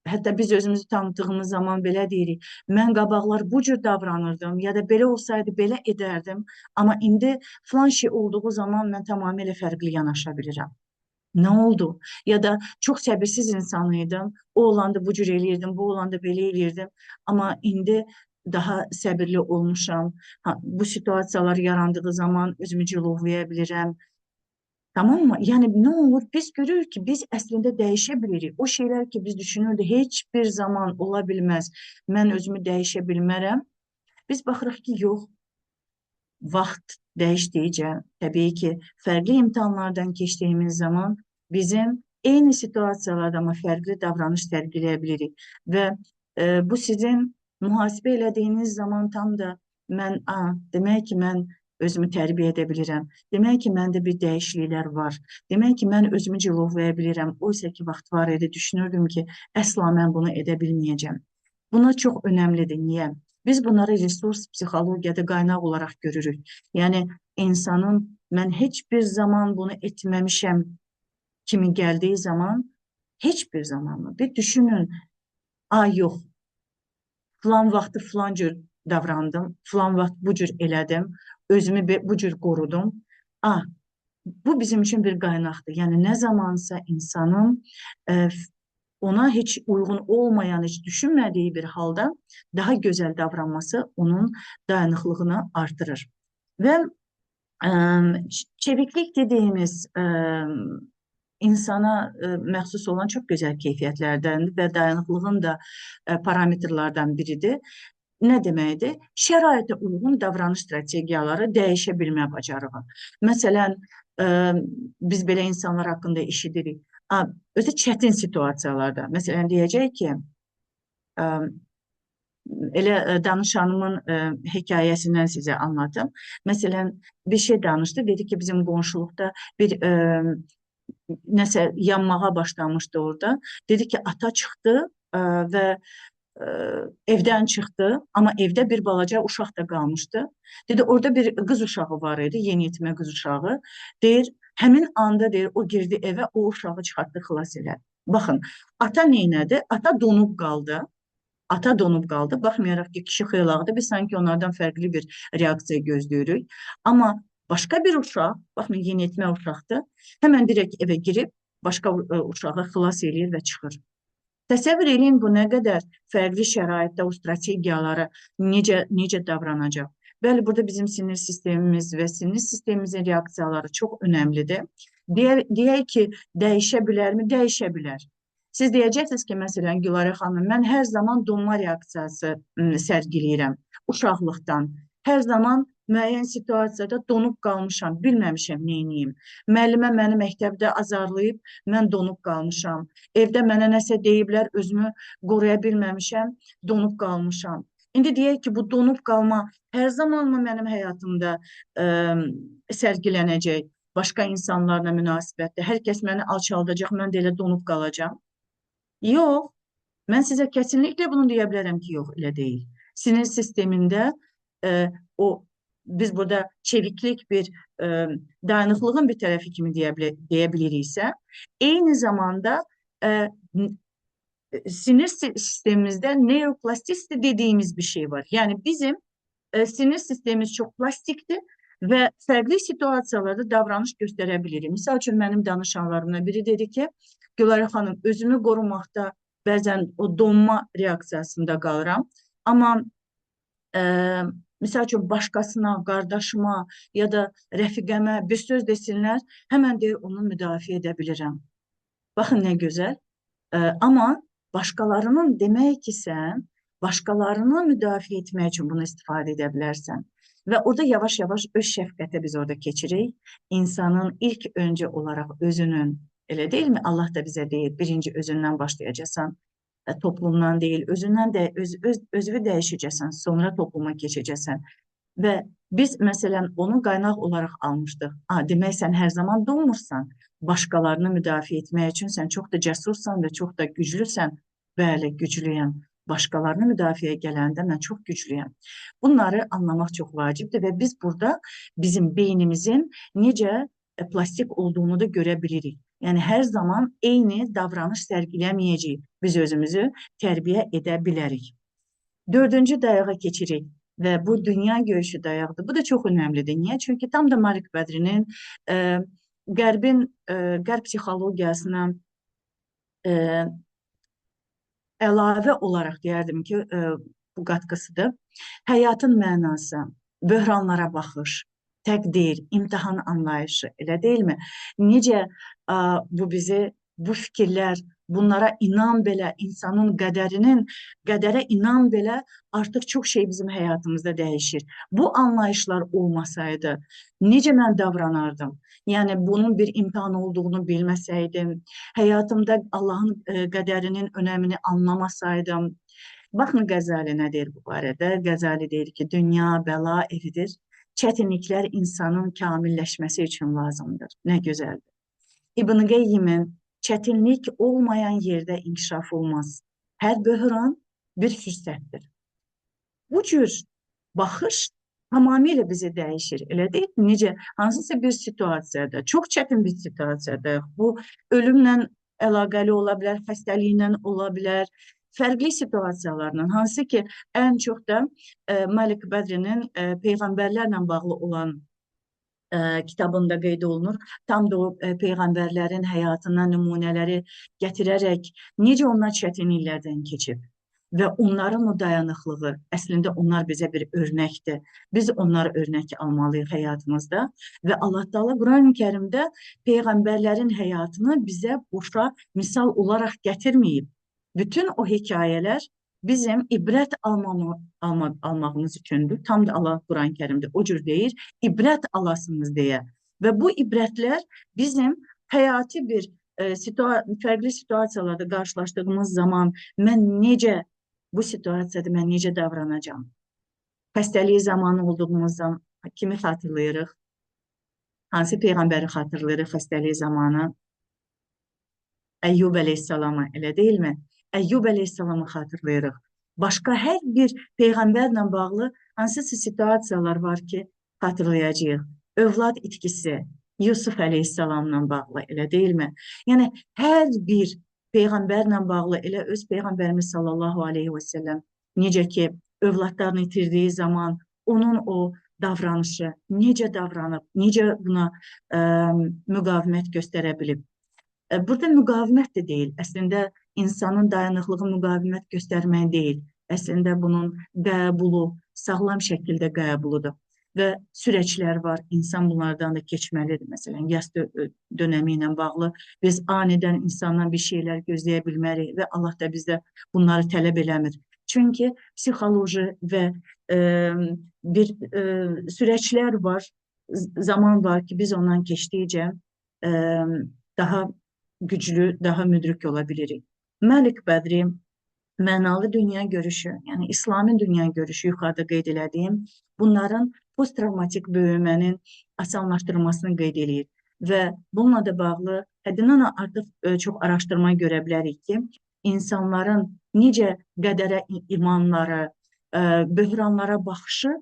hətta biz özümüzü tanıdığımız zaman belə deyirik, mən qabaqlar bu cür davranırdım ya da belə olsaydı belə edərdim, amma indi filan şey olduğu zaman mən tamamilə fərqli yanaşa bilirəm. Nə oldu? Ya da çox səbirsiz insan idim, o olanda bu cür eləyirdim, bu olanda belə eləyirdim, amma indi daha səbirli olmuşam. Bu situasiyalar yarandığı zaman özümü cilovlaya bilirəm. Tamam mı? Yəni nə olur? Biz görürük ki, biz əslində dəyişə bilirik. O şeylər ki, biz düşünürdük, heç bir zaman ola bilməz. Mən özümü dəyişə bilmərəm. Biz baxırıq ki, yox. Vaxt dəyişdikcə, təbii ki, fərqli imtahanlardan keçdiyimiz zaman bizim eyni situasiyalarda amma fərqli davranış sərgiləyə bilirik. Və bu sizin mühasibə elədiyiniz zaman tam da demək ki, mən özümü tərbiyə edə bilirəm. Demək ki, məndə bir dəyişikliklər var. Demək ki, mən özümü cilovlaya bilirəm. Oysa ki, vaxt var idi, düşünürdüm ki, əsla mən bunu edə bilməyəcəm. Buna çox önəmlidir. Niyə? Biz bunları resurs psixologiyada qaynaq olaraq görürük. Yəni, insanın mən heç bir zaman bunu etməmişəm kimi gəldiyi zaman, heç bir zaman mı? Bir düşünün, yox, filan vaxtı filan cür davrandım, filan vaxt bu cür elədim, özümü bu cür qorudum. Bu bizim üçün bir qaynaqdır. Yəni, nə zamansa insanın ona heç uyğun olmayan, heç düşünmədiyi bir halda daha gözəl davranması onun dayanıqlığını artırır. Və çeviklik dediyimiz insana məxsus olan çox gözəl keyfiyyətlərdəndir və dayanıqlığın da parametrlardan biridir. Nə deməkdir? Şəraitə uyğun davranış strategiyaları dəyişə bilmə bacarığı. Məsələn, biz belə insanlar haqqında eşidirik. Özü çətin situasiyalarda. Məsələn, deyəcək ki, elə danışanımın hekayəsindən sizə anlatım. Məsələn, bir şey danışdı. Dedi ki, bizim qonşuluqda bir nəsə yanmağa başlamışdı orada. Dedi ki, ata çıxdı və evdən çıxdı, amma evdə bir balaca uşaq da qalmışdı. Dedi, orada bir qız uşağı var idi, yeniyetmə qız uşağı. Deyir, həmin anda deyir, o girdi evə, o uşağı çıxartdı, xilas elə. Baxın, ata neynədi? Ata donub qaldı. Ata donub qaldı. Baxmayaraq ki, kişi xeylaqdır, biz sanki onlardan fərqli bir reaksiya gözləyirik. Amma başqa bir uşaq, baxın, yeniyetmə uşaqdır, həmən direkt evə girib, başqa uşağı xilas eləyir və çıxır. Təsəvvür edin bu nə qədər fərqli şəraitdə o strategiyaları necə davranacaq. Bəli, burada bizim sinir sistemimiz və sinir sistemimizin reaksiyaları çox önəmlidir. Deyək ki, dəyişə bilərmi? Dəyişə bilər. Siz deyəcəksiniz ki, məsələn, Gülarə xanım, mən hər zaman donma reaksiyası sərgiləyirəm uşaqlıqdan. Hər zaman müəyyən situasiyada donub qalmışam, bilməmişəm neyniyim. Müəllimə məni məktəbdə azarlayıb, mən donub qalmışam. Evdə mənə nəsə deyiblər, özümü qoruya bilməmişəm, donub qalmışam. İndi deyək ki, bu donub qalma hər zamanmı mənim həyatımda sərgilənəcək? Başqa insanlarla münasibətdə hər kəs məni alçaldacaq, mən də elə donub qalacam. Yox, mən sizə kesinlikle bunu deyə bilərəm ki, yox, elə deyil. Sinir sistemində biz burada çeviklik bir dayanıklığın bir tərəfi kimi deyə biliriksə, eyni zamanda sinir sistemimizdə neuroplastisite dediğimiz bir şey var. Yani bizim sinir sistemimiz çok plastiktir və fərqli situasiyalarda davranış göstərə bilir. Misal üçün, mənim danışanlarımdan biri dedi ki, Gülarə xanım, özümü qorumaqda bəzən o donma reaksiyasında qalıram. Amma misal üçün, başqasına, qardaşıma ya da rəfiqəmə bir söz desinlər, həmən deyir, onu müdafiə edə bilirəm. Baxın, nə gözəl. Amma başqalarının demək ki, sən başqalarını müdafiə etmək üçün bunu istifadə edə bilərsən. Və orada yavaş-yavaş öz şəfqətə biz orada keçirik. İnsanın ilk öncə olaraq özünün, elə deyilmi? Allah da bizə deyir, birinci özündən başlayacaqsan, toplumdan deyil, özündən də özünü dəyişəcəksən, sonra topluma keçəcəksən. Və biz, məsələn, onu qaynaq olaraq almışdıq. Demək, sən hər zaman donmursan, başqalarını müdafiə etmək üçün sən çox da cəsursan və çox da güclüsən. Bəli, güclüyəm. Başqalarını müdafiəyə gələndə mən çox güclüyəm. Bunları anlamaq çox vacibdir və biz burada bizim beynimizin necə plastik olduğunu da görə bilirik. Yəni, hər zaman eyni davranış sərgiləməyəcəyik. Biz özümüzü tərbiyə edə bilərik. 4-cü dayağa keçirik və bu dünya görüşü dayağıdır. Bu da çox önəmlidir. Niyə? Çünki tam da Malik Bədrinin qərb psixologiyasına əlavə olaraq deyərdim ki, bu qatqısıdır. Həyatın mənası, böhranlara baxış, təqdir, imtahan anlayışı, elə deyilmi? Necə bu bizi, bu fikirlər, bunlara inan belə, insanın qədərə inan belə artıq çox şey bizim həyatımızda dəyişir. Bu anlayışlar olmasaydı, necə mən davranardım? Yəni, bunun bir imtihan olduğunu bilməsəydim, həyatımda Allahın qədərinin önəmini anlamasaydım. Baxın, Qəzali nə deyir bu barədə? Qəzali deyir ki, dünya bəla evidir. Çətinliklər insanın kamilləşməsi üçün lazımdır. Nə gözəldir. İbn Qeyyimin çətinlik olmayan yerdə inkişaf olmaz. Hər böhran bir fürsətdir. Bu cür baxış tamamilə bizi dəyişir. Elə deyil mi? Necə, hansısa bir situasiyada, çox çətin bir situasiyada, bu ölümlə əlaqəli ola bilər, xəstəliklə ola bilər, fərqli situasiyalarla, hansı ki, ən çox da Malik Bədrinin peyğəmbərlərlə bağlı olan kitabında qeyd olunur. Tam da o peyğəmbərlərin həyatından nümunələri gətirərək necə onlar çətinliklərdən keçib və onların o dayanıqlığı, əslində onlar bizə bir örnəkdir. Biz onları örnək almalıyıq həyatımızda və Allah Teala Quran-ı Kərimdə peyğəmbərlərin həyatını bizə boşa misal olaraq gətirməyib. Bütün o hekayələr bizim ibrət almağımız üçündür. Tam da Allah Quran-ı Kərimdə o cür deyir, ibrət alasınız deyə. Və bu ibrətlər bizim həyati bir fərqli situasiyalarda qarşılaşdığımız zaman bu situasiyada mən necə davranacam? Xəstəliyi zamanı olduğumuz zaman kimi xatırlayırıq? Hansı peyğəmbəri xatırlayırıq xəstəliyi zamanı? Əyyub əleyhissalamı, elə deyilmi? Əyyub əleyhissalamı xatırlayırıq. Başqa hər bir peyğəmbərlə bağlı hansısa situasiyalar var ki, xatırlayacağıq. Övlad itkisi, Yusuf əleyhissalamla bağlı, elə deyilmi? Yəni, hər bir peyğəmbərlə bağlı, elə öz peyğəmbərimiz sallallahu aleyhi və səlləm necə ki, övladlarını itirdiyi zaman onun o davranışı, necə davranıb, necə buna müqavimət göstərə bilib. Burada müqavimət də deyil, əslində insanın dayanıqlığı müqavimət göstərmək deyil. Əslində bunun qəbulu, sağlam şəkildə qəbuludur. Və sürəclər var, insan bunlardan da keçməlidir. Məsələn, yas dönəmi ilə bağlı biz anidən insandan bir şeylər gözləyə bilmərik və Allah da bizdə bunları tələb eləmir. Çünki psixoloji və bir sürəclər var, zaman var ki, biz ondan keçdikcə daha güclü, daha müdrik ola bilirik. Məlik Bədri mənalı dünya görüşü, yəni İslami dünya görüşü yuxarıda qeyd elədiyim, bunların post-travmatik böyümənin asanlaşdırılmasını qeyd edir. Və bununla da bağlı həddindən artıq çox araşdırma görə bilərik ki, insanların necə qədərə imanları, böhranlara baxışı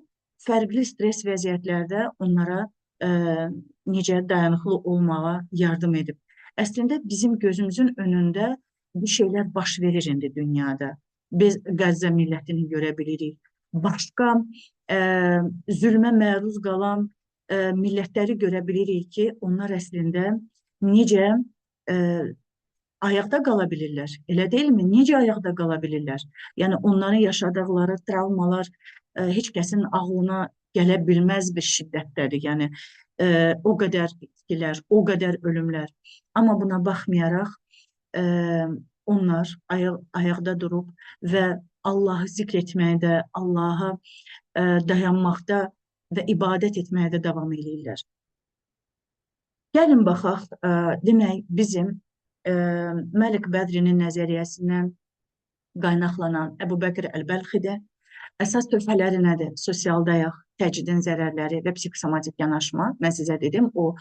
fərqli stres vəziyyətlərdə onlara necə dayanıqlı olmağa yardım edib. Əslində bizim gözümüzün önündə bu şeylər baş verir indi dünyada. Biz Qəzzə millətini görə bilirik. Başqa zülmə məruz qalan millətləri görə bilirik ki, onlar əslində necə ayaqda qala bilirlər. Elə deyilmi? Necə ayaqda qala bilirlər? Yəni onların yaşadıqları travmalar heç kəsin ağlına gələ bilməz bir şiddətdədir. Yəni o qədər itkilər, o qədər ölümlər. Amma buna baxmayaraq onlar ayaqda durub və Allahı zikr etməkdə, Allaha dayanmaqda və ibadət etməkdə davam edirlər. Gəlin baxaq, demək bizim Məlik Bədrinin nəzəriyyəsindən qaynaqlanan Əbu Bəkir Əl-Bəlxidə əsas töhfələri nədir? Sosial dayaq, təcridin zərərləri və psixosomatik yanaşma. Mən sizə dedim, o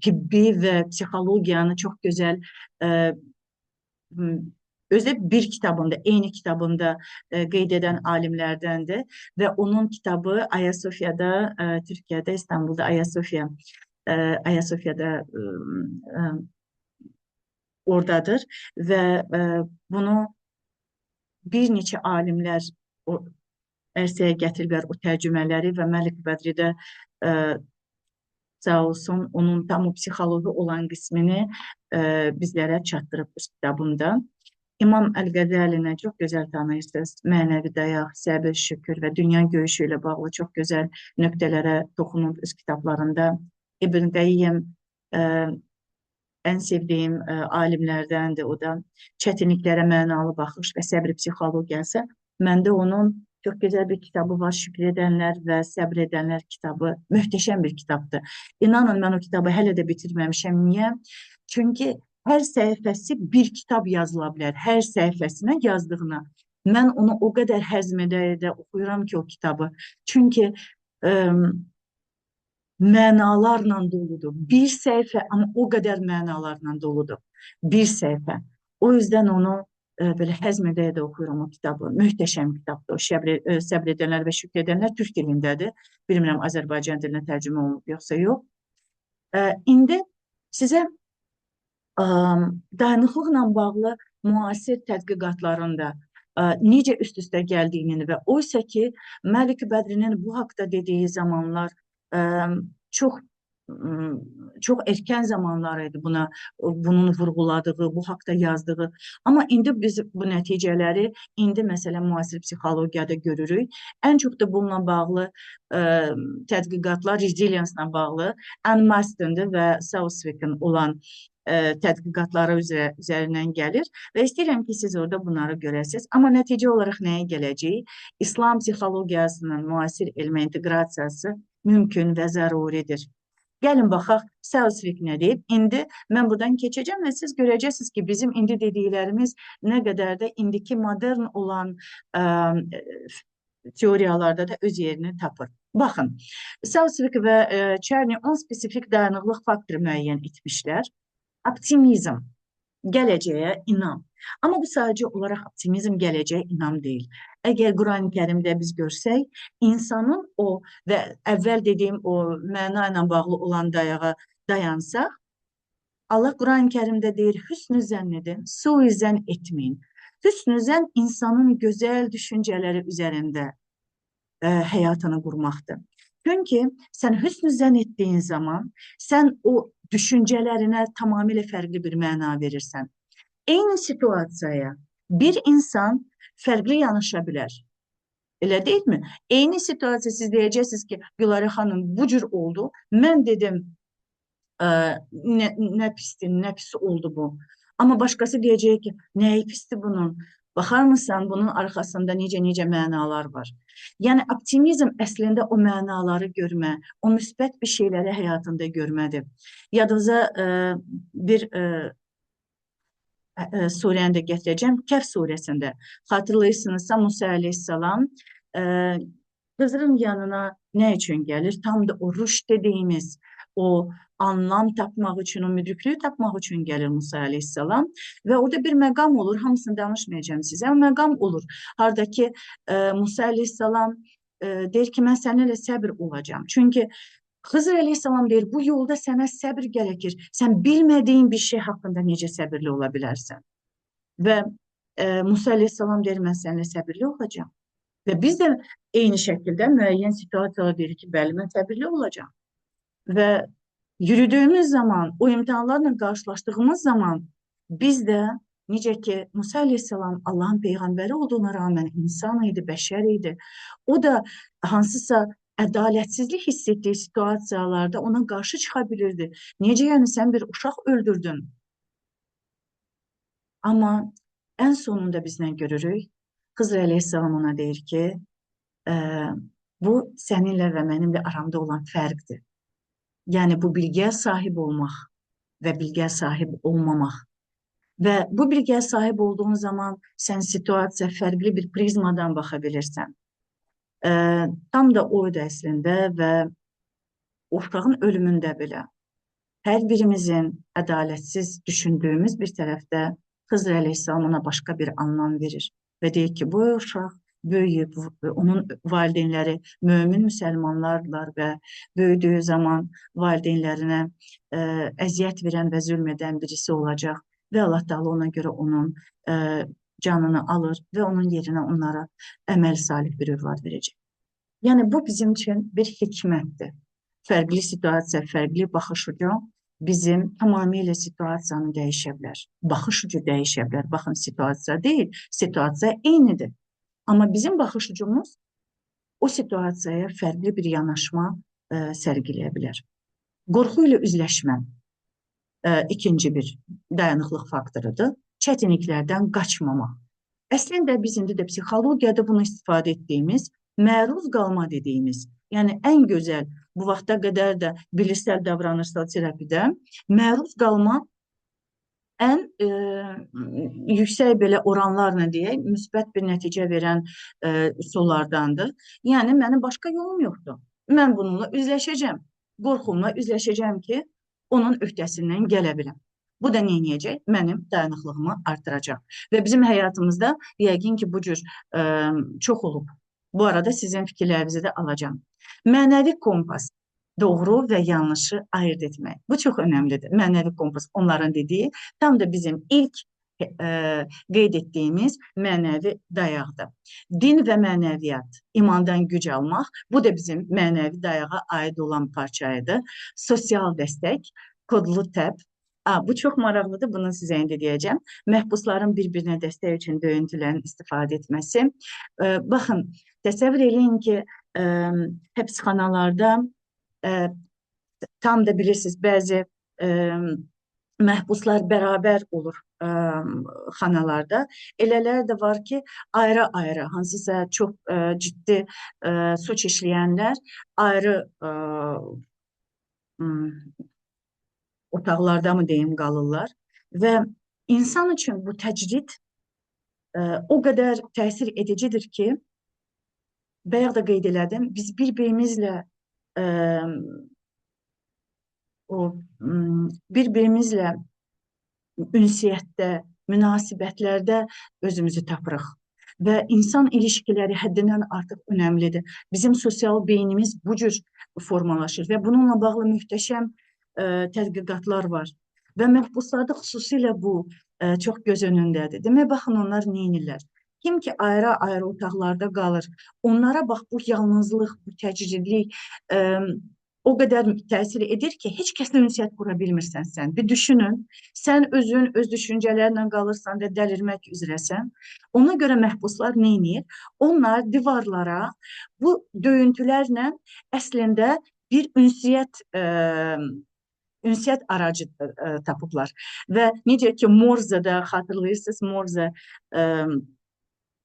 tibbi və psixologiyanı çox gözəl özü bir kitabında, eyni kitabında qeyd edən alimlərdəndir və onun kitabı Ayasofya'da, Türkiyədə, İstanbul'da Ayasofya'da oradadır və bunu bir neçə alimlər ərsəyə gətiriblər o tərcümələri və Məlik Bədridə sağ olsun, onun tam o psixoloji olan qismini bizlərə çatdırıb bu kitabında. İmam Əl-Qəzəlinə çox gözəl tanıyırsınız. Mənəvi dayaq, səbir, şükür və dünya görüşü ilə bağlı çox gözəl nöqtələrə toxunub öz kitablarında. İbn Qayyim ən sevdiyim alimlərdəndir. O da çətinliklərə mənalı baxış və səbr psixologiyası. Məndə onun çox gözəl bir kitabı var, Şükür edənlər və Səbr edənlər kitabı. Möhtəşəm bir kitabdır. İnanın, mən o kitabı hələ də bitirməmişəm. Niyə? Çünki hər səhifəsi bir kitab yazıla bilər. Hər səhifəsinə yazdığına. Mən onu o qədər həzm edə oxuyuram ki, o kitabı. Çünki mənalarla doludur. Bir səhifə, amma o qədər mənalarla doludur. Bir səhifə. O yüzden onu böyle həzm edə oxuyuram o kitabı. Möhtəşəm kitabdır. O Səbr edənlər və Şükür edənlər türk dilindədir. Bilmirəm Azərbaycan dilinə tərcümə olunub yoxsa yox. İndi sizə dayanıqlıqla bağlı müasir tədqiqatlarında necə üst-üstə gəldiyini və oysa ki, Məlik Bədrinin bu haqda dediyi zamanlar çox erkən zamanlar idi bunun vurğuladığı, bu haqda yazdığı. Amma indi biz bu nəticələri indi məsələn müasir psixologiyada görürük. Ən çox da bununla bağlı tədqiqatlar resilience-la bağlı Anne Marston'dır və Southwick'in olan tədqiqatları üzərindən gəlir və istəyirəm ki, siz orada bunları görəsiniz. Amma nəticə olaraq nəyə gələcək? İslam psixologiyasının müasir elmə inteqrasiyası mümkün və zəruridir. Gəlin baxaq, Southwick nə deyib? İndi mən buradan keçəcəm və siz görəcəksiniz ki, bizim indi dediklərimiz nə qədər də indiki modern olan teoriyalarda da öz yerini tapır. Baxın, Southwick və Cherny 10 spesifik dayanıqlıq faktoru müəyyən etmişlər. Optimizm, gələcəyə inam. Amma bu sadəcə olaraq optimizm, gələcəyə inam deyil. Əgər Quran-ı Kərimdə biz görsək, insanın o və əvvəl dediyim o məna ilə bağlı olan dayağa dayansaq, Allah Quran-ı Kərimdə deyir, hüsnü zənn edin, suizən etməyin. Hüsnü zənn insanın gözəl düşüncələri üzərində həyatını qurmaqdır. Çünki sən hüsnü zənn etdiyin zaman sən o düşüncələrinə tamamilə fərqli bir məna verirsən. Eyni situasiyaya bir insan fərqli yanaşa bilər. Elə deyilmi? Eyni situasiya siz deyəcəksiniz ki, Gülarə xanım bu cür oldu. Mən dedim nə pisdir, nə pis oldu bu. Amma başqası deyəcək ki, nəyi pisdir bunun? Baxar mısın, bunun arxasında necə mənalar var. Yəni optimizm əslində o mənaları görmə, o müsbət bir şeyləri həyatında görmədir. Yadınıza bir surəni də gətirəcəm. Kəhf surəsində xatırlayırsınızsa Musa əleyhissalam Xızırın yanına nə üçün gəlir? Tam da o ruş dediyimiz, o anlam tapmaq üçün, o müdriklüyü tapmaq üçün gəlir Musa əleyhissalam və orada bir məqam olur, hamısını danışmayacağım sizə, o məqam olur. Hardakı Musa əleyhissalam deyir ki, mən səninlə səbir olacağım. Çünki Xızır əleyhissalam deyir, bu yolda sənə səbir gərəkir. Sən bilmədiyin bir şey haqqında necə səbirli ola bilərsən? Və Musa əleyhissalam deyir, mən səninlə səbirli olacağım. Və biz də eyni şəkildə müəyyən situasiyalar deyirik ki, bəli, mən səbirli olacağım. Və yürüdüyümüz zaman, o imtahanlarla qarşılaşdığımız zaman biz də necə ki, Musa əleyhissalam Allahın peyğəmbəri olduğuna rağmen insan idi, bəşər idi. O da hansısa ədalətsizlik hiss etdiyi situasiyalarda ona qarşı çıxa bilirdi. Necə yəni sən bir uşaq öldürdün? Amma ən sonunda biz nə görürük? Xızır əleyhissalam ona deyir ki, bu səninlə və mənimlə aramda olan fərqdir. Yəni bu bilgiyə sahib olmaq və bilgiyə sahib olmamaq. Və bu bilgiyə sahib olduğun zaman sən situasiya fərqli bir prizmadan baxa bilirsən. Tam da oydu əslində və uşağın ölümündə belə hər birimizin ədalətsiz düşündüyümüz bir tərəfdə Xızır əleyhissalam ona başqa bir anlam verir və deyir ki, bu uşaq böyüyüb, onun valideynləri mömin müsəlmanlardılar və böyüdüyü zaman valideynlərinə əziyyət verən və zülm edən birisi olacaq və Allah Teala ona görə onun canını alır və onun yerinə onlara əməl salih bir övlad verəcək. Yəni bu bizim üçün bir hikmətdir. Fərqli situasiya, fərqli baxış ucu bizim tamamilə situasiyanı dəyişə bilər. Baxış ucu dəyişə bilər. Baxın, situasiya deyil, situasiya eynidir. Amma bizim baxış ucumuz o situasiyaya fərqli bir yanaşma sərgiləyə bilər. Qorxu ilə üzləşmə ikinci bir dayanıqlıq faktorudur. Çətinliklərdən qaçmamaq. Əslində biz indi də psixologiyada bunu istifadə etdiyimiz məruz qalma dediyimiz, yəni ən gözəl bu vaxta qədər də bilirsel davranışsal terapidə məruz qalma ən yüksək belə oranlarla deyək, müsbət bir nəticə verən üsullardandır. Yəni mənim başqa yolum yoxdur. Mən bununla üzləşəcəm. Qorxumla üzləşəcəm ki, onun öhdəsindən gələ biləm. Bu da neyəcək? Mənim dayanıqlığımı artıracaq. Və bizim həyatımızda yəqin ki, bu cür çox olub. Bu arada sizin fikirlərinizi də alacağım. Mənəvi kompas, doğru və yanlışı ayırt etmək. Bu çox önəmlidir. Mənəvi kompas, onların dediyi, tam da bizim ilk qeyd etdiyimiz mənəvi dayaqdır. Din və mənəviyyat, imandan güc almaq, bu da bizim mənəvi dayağa aid olan parçaydı. Sosial dəstək, kodlu təb. Bu çox maraqlıdır, bunu sizə indi deyəcəm. Məhbusların bir-birinə dəstək üçün döyüntülərin istifadə etməsi. Baxın, təsəvvür eləyin ki, həbsxanalarda tam da bilirsiniz, bəzi məhbuslar bərabər olur xanalarda. Elələr də var ki, ayrı-ayrı, hansısa çox ciddi suç işləyənlər ayrı otaqlarda mı deyim qalırlar və insan üçün bu təcrid o qədər təsir edicidir ki, bayaq da qeyd elədim, biz bir-birimizlə ünsiyyətdə, münasibətlərdə özümüzü tapırıq və insan ilişkiləri həddindən artıq önəmlidir. Bizim sosial beynimiz bu cür formalaşır və bununla bağlı möhtəşəm tədqiqatlar var və məhbuslarda xüsusilə bu çox göz önündədir. Demək, baxın, onlar neynirlər? Kim ki ayrı-ayrı otaqlarda qalır, onlara bax bu yalnızlıq, bu təcridlik o qədər təsir edir ki, heç kəslə ünsiyyət qura bilmirsən sən. Bir düşünün, sən özün öz düşüncələrlə qalırsan və dəlirmək üzrəsən. Ona görə məhbuslar nə edir? Onlar divarlara bu döyüntülərlə əslində bir ünsiyyət aracı tapıblar. Və necə ki Morzada xatırlayırsınız, Morze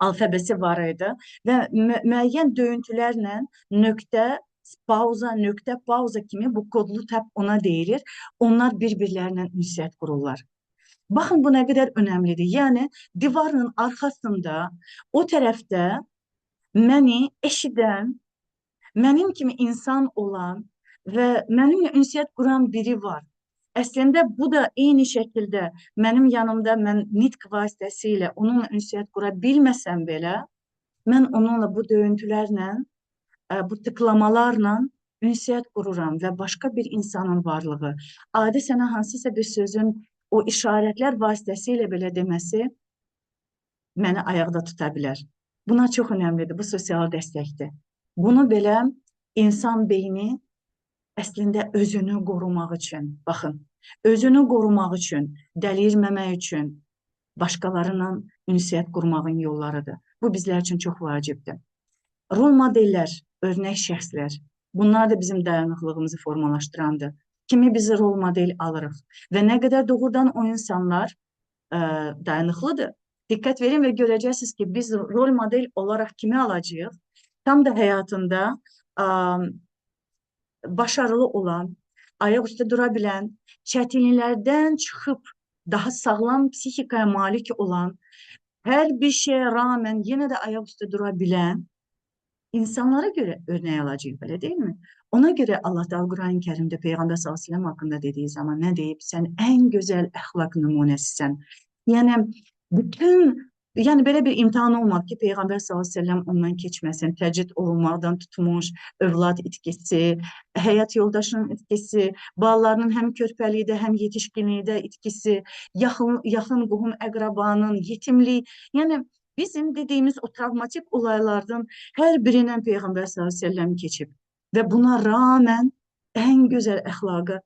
alfabesi var idi və müəyyən döyüntülərlə nöqtə pauza kimi bu kodlu tab ona deyilir. Onlar bir-birlərinə ünsiyyət qururlar. Baxın bu nə qədər önəmlidir. Yəni divarın arxasında o tərəfdə məni eşidən, mənim kimi insan olan və mənimlə ünsiyyət quran biri var. Əslində bu da eyni şəkildə mənim yanımda mən nitq vasitəsilə onunla ünsiyyət qura bilməsəm belə, mən onunla bu döyüntülərlə, bu tıklamalarla ünsiyyət qururam və başqa bir insanın varlığı, adi sənə hansısa bir sözün o işarətlər vasitəsilə belə deməsi məni ayaqda tuta bilər. Buna çox önəmlidir, bu sosial dəstəkdir. Bunu belə insan beyni əslində özünü qorumaq üçün, baxın, özünü qorumaq üçün, dəlirməmək üçün başqalarıyla ünsiyyət qurmağın yollarıdır. Bu bizlər üçün çox vacibdir. Rol modellər, örnək şəxslər, bunlar da bizim dayanıqlığımızı formalaşdırandır. Kimi bizi rol model alırıq və nə qədər doğrudan o insanlar dayanıqlıdır. Diqqət verin və görəcəksiniz ki, biz rol model olaraq kimi alacağıq? Tam da həyatında başarılı olan, ayaq üstə dura bilən, çətinliklərdən çıxıb daha sağlam psixikaya malik olan, hər bir şeyə rağmen yenə də ayaq üstə dura bilən insanlara görə örnək alacağıq, belə deyilmi? Ona görə Allah da Quran-ı Kərimdə Peyğəmbər s.ə.v haqqında dediyi zaman nə deyib? Sən ən gözəl əxlaq nümunəsisən. Yəni belə bir imtahan olmadı ki, Peyğəmbər s.ə.v ondan keçməsin. Təcrid olunmaqdan tutmuş, övlad itkisi, həyat yoldaşının itkisi, balalarının həm körpəlikdə, həm yetişkinlikdə itkisi, yaxın qohum əqrabanın, yetimlik. Yəni bizim dediyimiz o travmatik olaylardan hər birindən Peyğəmbər s.ə.v keçib. Və buna rağmen ən gözəl əxlaqa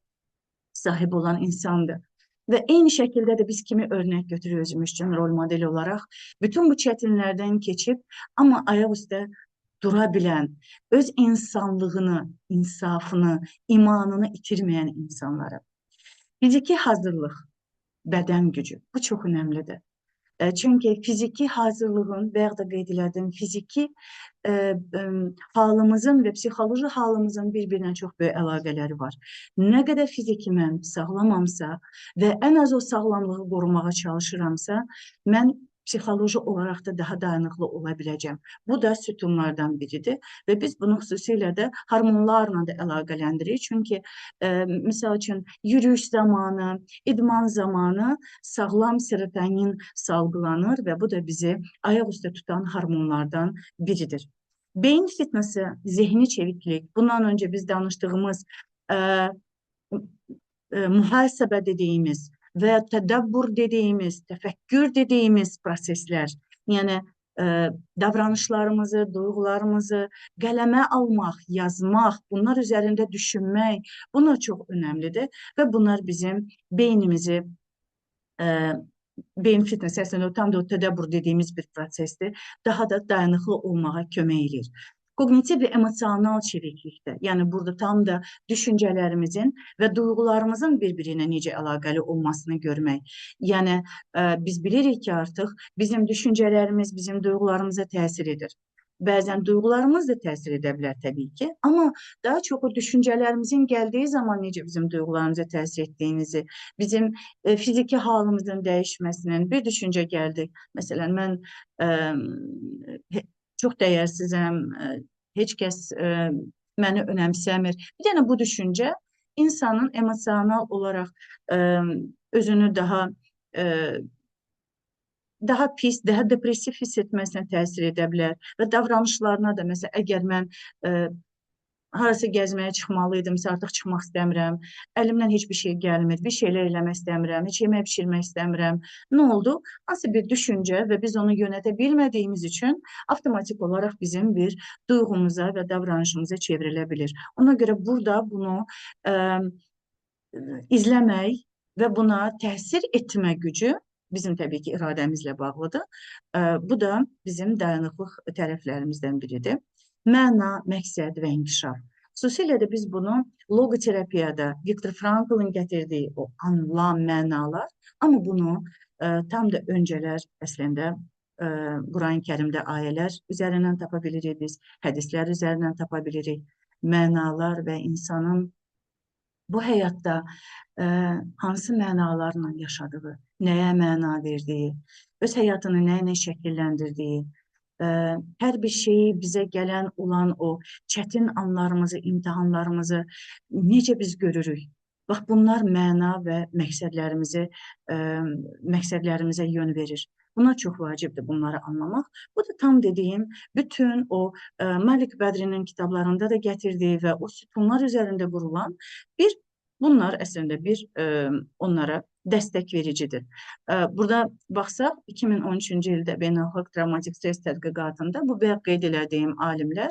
sahib olan insandır. Və eyni şəkildə də biz kimi örnək götürürük özümüz üçün rol model olaraq. Bütün bu çətinlərdən keçib, amma ayaq üstə dura bilən, öz insanlığını, insafını, imanını itirməyən insanları. Fiziki hazırlıq, bədən gücü, bu çox önəmlidir. Çünki fiziki hazırlığın və ya da qeyd elədim, fiziki halımızın və psixoloji halımızın bir-birinə çox böyük əlaqələri var. Nə qədər fiziki mən sağlamamsa və ən az o sağlamlığı qorumağa çalışıramsa, mən psixoloji olaraq da daha dayanıqlı ola biləcəm. Bu da sütunlardan biridir və biz bunu xüsusilə də hormonlarla da əlaqələndiririk. Çünki misal üçün yürüyüş zamanı, idman zamanı sağlam serotonin salgılanır və bu da bizi ayaq üstə tutan hormonlardan biridir. Beyin fitnesi, zihni çeviklik, bundan önce biz danıştığımız muhasebe dediğimiz və tədəbbür dediyimiz, təfəkkür dediyimiz proseslər, yəni davranışlarımızı, duyğularımızı qələmə almaq, yazmaq, bunlar üzərində düşünmək, bunlar çox önəmlidir və bunlar bizim beynimizi, beyin fitnesi əslində tam da o tədəbbür dediyimiz bir prosesdir, daha da dayanıqlı olmağa kömək edir. Kognitiv və emosional çeviklikdə, yəni burada tam da düşüncələrimizin və duyğularımızın bir-birinə necə əlaqəli olmasını görmək. Yəni biz bilirik ki, artıq bizim düşüncələrimiz bizim duyğularımıza təsir edir. Bəzən duyğularımız da təsir edə bilər təbii ki, amma daha çox o düşüncələrimizin gəldiyi zaman necə bizim duyğularımıza təsir etdiyimizi, bizim fiziki halımızın dəyişməsinin bir düşüncə gəldi. Məsələn, mən çox dəyərsizəm, heç kəs məni önəmsəmir. Bir dənə bu düşüncə insanın emosional olaraq özünü daha pis, daha depressiv hiss etməsinə təsir edə bilər və davranışlarına da, məsələn, əgər mən harasa gəzməyə çıxmalıydımsa artıq çıxmaq istəmirəm. Əlimdən heç bir şey gəlmir. Bir şeylər eləmək istəmirəm. Heç yemək bişirmək istəmirəm. Nə oldu? Hansı bir düşüncə və biz onu yönətə bilmədiyimiz üçün avtomatik olaraq bizim bir duyğumuza və davranışımıza çevrilə bilir. Ona görə burada bunu izləmək və buna təsir etmə gücü bizim təbii ki iradəmizlə bağlıdır. Bu da bizim dayanıqlıq tərəflərimizdən biridir. Məna, məqsəd və inkişaf. Xüsusilə də biz bunu logoterapiyada Viktor Frankl'ın gətirdiyi o anlam, mənalar, amma bunu tam da öncələr əslində Quran-ı Kərimdə ayələr üzərindən tapa bilirik biz, hədislər üzərindən tapa bilirik. Mənalar və insanın bu həyatda hansı mənalarla yaşadığı, nəyə məna verdiyi, öz həyatını nə ilə şəkilləndirdiyi, hər bir şeyi bizə gələn olan o çətin anlarımızı, imtahanlarımızı necə biz görürük? Bax, bunlar məna və məqsədlərimizə yön verir. Buna çox vacibdir bunları anlamaq. Bu da tam dediyim, bütün o Malik Bədrinin kitablarında da gətirdiyi və o sütunlar üzərində qurulan bunlar əslində onlara dəstək vericidir. Burada baxsaq, 2013-cü ildə Beynəlxalq Travmatik Stres Tədqiqatında bu bayaq qeyd elədiyim alimlər,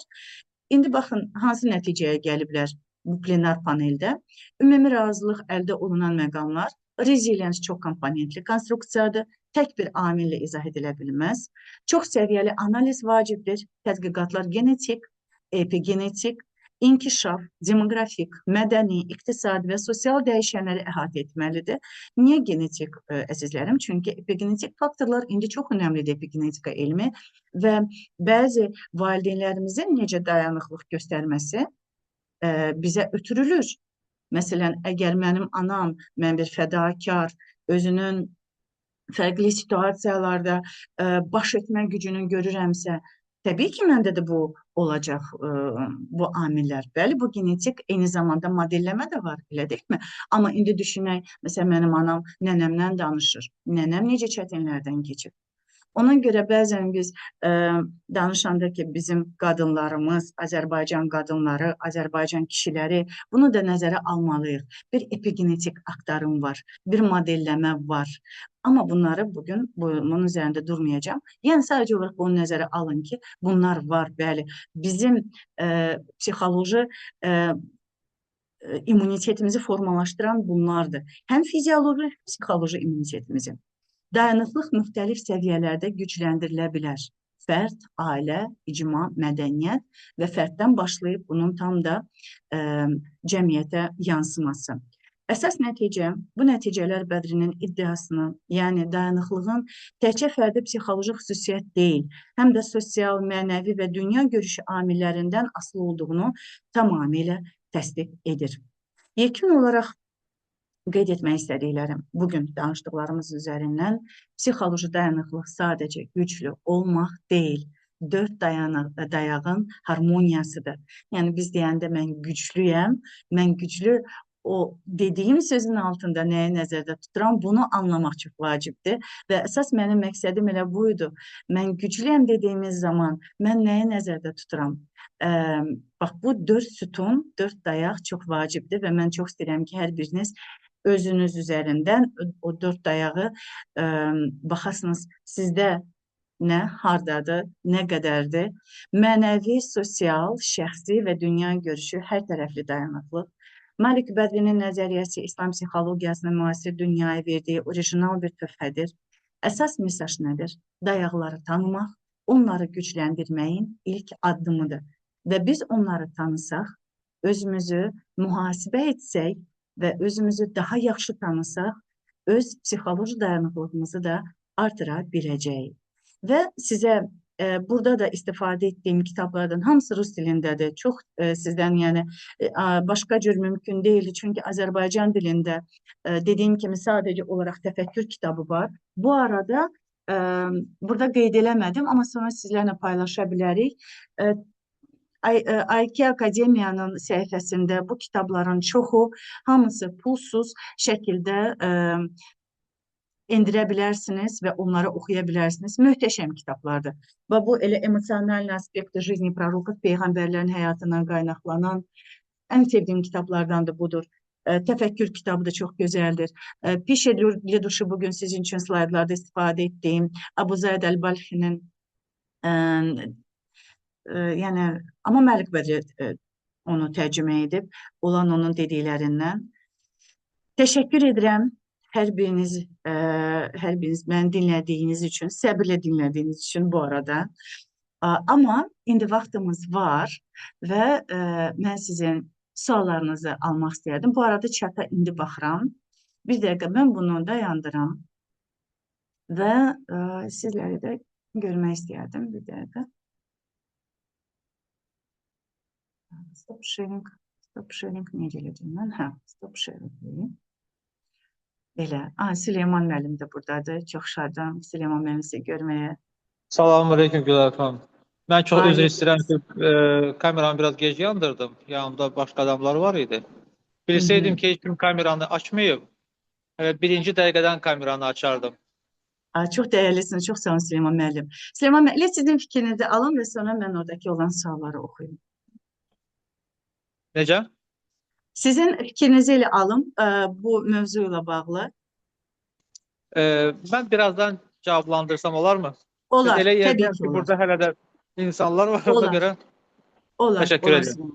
indi baxın, hansı nəticəyə gəliblər bu plenar paneldə. Ümumi razılıq əldə olunan məqamlar, resilience çox komponentli konstruksiyadır, tək bir amillə izah edilə bilməz. Çox səviyyəli analiz vacibdir, tədqiqatlar genetik, epigenetik, inkişaf, demoqrafik, mədəni, iqtisadi və sosial dəyişənləri əhatə etməlidir. Niyə genetik, əzizlərim? Çünki epigenetik faktorlar indi çox önəmlidir epigenetika elmi və bəzi valideynlərimizin necə dayanıqlıq göstərməsi bizə ötürülür. Məsələn, əgər mənim anam, mən bir fədakar, özünün fərqli situasiyalarda baş etmə gücünü görürəmsə, təbii ki, məndə də bu olacaq, bu amillər. Bəli, bu genetik eyni zamanda modelləmə də var, elə deyilmi? Amma indi düşünək, məsələn, mənim anam nənəmdən danışır. Nənəm necə çətinlərdən keçib? Ona görə bəzən biz danışanda ki, bizim qadınlarımız, Azərbaycan qadınları, Azərbaycan kişiləri bunu da nəzərə almalıyıq. Bir epigenetik aktarım var, bir modelləmə var. Amma bunları bugün bunun üzərində durmayacağım. Yəni sadəcə olaraq bunu nəzərə alın ki, bunlar var, bəli. Bizim psixoloji immunitetimizi formalaşdıran bunlardır. Həm fizioloji, həm psixoloji immunitetimizi. Dayanıqlıq müxtəlif səviyyələrdə gücləndirilə bilər. Fərd, ailə, icma, mədəniyyət və fərddən başlayıb bunun tam da cəmiyyətə yansıması. Əsas nəticə, bu nəticələr Bədrinin iddiasını, yəni dayanıqlığın təkcə fərdi psixoloji xüsusiyyət deyil, həm də sosial, mənəvi və dünya görüşü amillərindən asılı olduğunu tamamilə təsdiq edir. Yekun olaraq qeyd etmək istədiklərim, bugün danışdıqlarımız üzərindən psixoloji dayanıqlıq sadəcə güclü olmaq deyil, 4 dayağın harmoniyasıdır. Yəni biz deyəndə mən güclüyəm, mən güclü o dediyim sözün altında nəyi nəzərdə tuturam, bunu anlamaq çox vacibdir və əsas mənim məqsədim elə buydu. Mən güclüyəm dediyimiz zaman mən nəyi nəzərdə tuturam? Bax, bu 4 sütun, 4 dayaq çox vacibdir və mən çox istəyirəm ki, hər biriniz özünüz üzərindən o 4 dayağı baxasınız, sizdə nə, hardadır, nə qədərdir? Mənəvi, sosial, şəxsi və dünya görüşü hər tərəfli dayanıqlıq. Malik Bədrinin nəzəriyyəsi İslam psixologiyasının müasir dünyaya verdiyi orijinal bir töhfədir. Əsas mesaj nədir? Dayaqları tanımaq, onları gücləndirməyin ilk addımıdır. Və biz onları tanısaq, özümüzü mühasibə etsək və özümüzü daha yaxşı tanısaq, öz psixoloji dayanıqlığımızı da artıra biləcəyik. Və sizə burada da istifadə etdiyim kitablardan hamısı rus dilindədir. Çox sizdən, yəni başqa cür mümkün deyil. Çünki Azərbaycan dilində dediyim kimi sadəcə olaraq təfəkkür kitabı var. Bu arada burada qeyd eləmədim, amma sonra sizlərlə paylaşa bilərik. IQ Akademiyanın səhifəsində bu kitabların çoxu, hamısı pulsuz şəkildə endirə bilərsiniz və onları oxuya bilərsiniz. Möhtəşəm kitablardır. Və bu elə emosional aspekti жизни пророков, peyğəmbərlərin həyatından qaynaqlanan ən sevdiyim kitablardandır budur. Təfəkkür kitabı da çox gözəldir. Pişə для души bugün sizin üçün slaydlarda istifadə etdiyim Abu Zayd el-Balxi'nin yəni amma Məlik Bədri onu tərcümə edib olan onun dediklərindən. Təşəkkür edirəm hər biriniz məni dinlədiyiniz üçün, səbirlə dinlədiyiniz üçün bu arada. Amma indi vaxtımız var və mən sizin suallarınızı almaq istəyərdim. Bu arada çata indi baxıram. Bir dəqiqə mən bunu dayandıram və sizləri də görmək istəyərdim. Bir dəqiqə. Stop sharing necə eləyəcəm mən? Hə, stop sharing deyim. Belə. Süleyman müəllim də buradadır. Çox şadam Süleyman müəllim sizi görməyə. Salamünaleyküm Gülər xanım. Mən çox üzr istəyirəm ki, kameramı biraz gec yandırdım. Yanımda başqa adamlar var idi. Bilsəydim ki, heç kim kameranı açmayıb, birinci dəqiqədən kameranı açardım. Çox dəyərlisiniz, çox sağ olun Süleyman müəllim. Süleyman müəllim, sizin fikrinizi alın və sonra mən oradakı olan sualları oxuyum. Necə? Sizin fikrinizi ilə alım bu mövzu ilə bağlı. Mən birazdan cavablandırsam olarmı? Olar, elə təbii yerdəyəm ki, olar. Burada hələ də insanlar var, ona görə təşəkkür edirəm.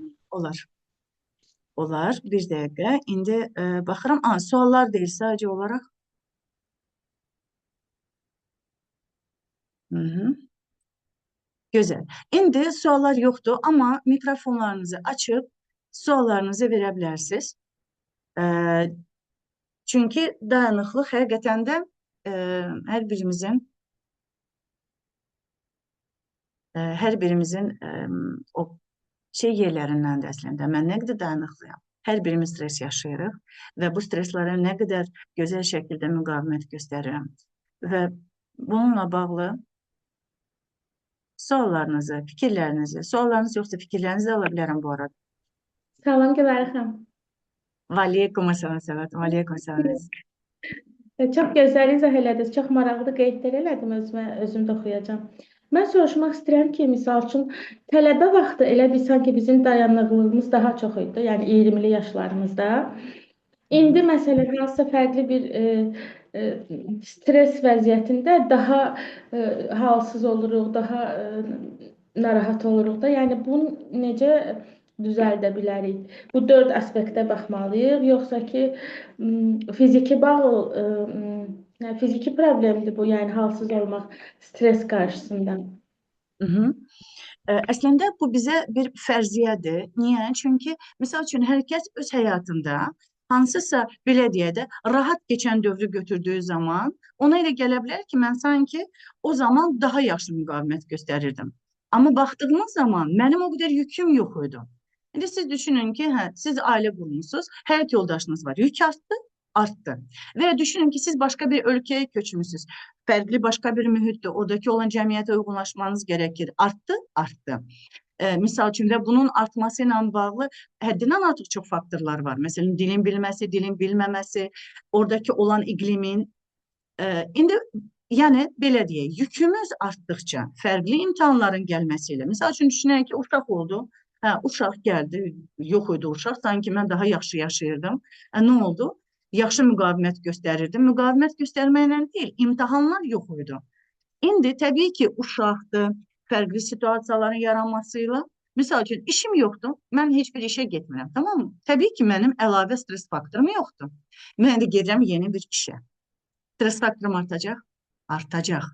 Olar, bir dəqiqə. İndi baxıram, suallar deyil, sadəcə olaraq. Gözəl. İndi suallar yoxdur, amma mikrofonlarınızı açıb suallarınızı verə bilərsiniz. Çünki dayanıqlıq həqiqətən də hər birimizin o yerlərindəndir əslində. Mən nə qədər dayanıqlıyam. Hər birimiz stres yaşayırıq və bu streslərə nə qədər gözəl şəkildə müqavimət göstərirəm. Və bununla bağlı suallarınızı, fikirlərinizi, suallarınız yoxsa fikirlərinizi ala bilərəm bu arada. Salam Gülər xanım. Valeykum əsəlam, Səvət. Valeykum əsəlam. Çox gözəl izah elədiniz, çox maraqlı qeydlər elədim, özüm də oxuyacağam. Mən soruşmaq istəyirəm ki, misal üçün, tələbə vaxtı elə bir sanki bizim dayanıqlığımız daha çox idi, yəni 20'li yaşlarımızda. İndi məsələn, hansısa fərqli bir stres vəziyyətində daha halsız oluruq, daha narahat oluruq da. Yəni, bunu necə düzəldə bilərik? Bu 4 aspektə baxmalıyıq, yoxsa ki, fiziki problemdir bu, yəni halsız olmaq stres qarşısında. Əslində bu bizə bir fərziyyədir. Niyə? Çünki misal üçün hər kəs öz həyatında hansısa belə deyək də rahat keçən dövrü götürdüyü zaman ona elə gələ bilər ki, mən sanki o zaman daha yaxşı müqavimət göstərirdim. Amma baxdığımız zaman mənim o qədər yüküm yox idi. İndi siz düşünün ki, siz ailə qurmusunuz, həyat yoldaşınız var, yük artdı. Və düşünün ki, siz başqa bir ölkəyə köçmüsünüz, fərqli başqa bir mühitdə, oradakı olan cəmiyyətə uyğunlaşmanız gərəkir. Artdı. Misal üçün və bunun artması ilə bağlı həddindən artıq çox faktorlar var. Məsələn, dilin bilməsi, dilin bilməməsi, oradakı olan iqlimin. İndi, yəni, belə deyək, yükümüz artdıqca, fərqli imtahanların gəlməsi ilə, misal üçün düşünək ki, uşaq oldu, uşaq gəldi, yox idi uşaq, sanki mən daha yaxşı yaşayırdım. Nə oldu? Yaxşı müqavimət göstərirdim. Müqavimət göstərməklə deyil, imtahanlar yox idi. İndi təbii ki, uşaqdır, fərqli situasiyaların yaranmasıyla, misal üçün, işim yoxdur, mən heç bir işə getmirəm, tamam mı? Təbii ki, mənim əlavə stres faktorum yoxdur. Mən də gedirəm yeni bir işə. Stres faktorum artacaq? Artacaq.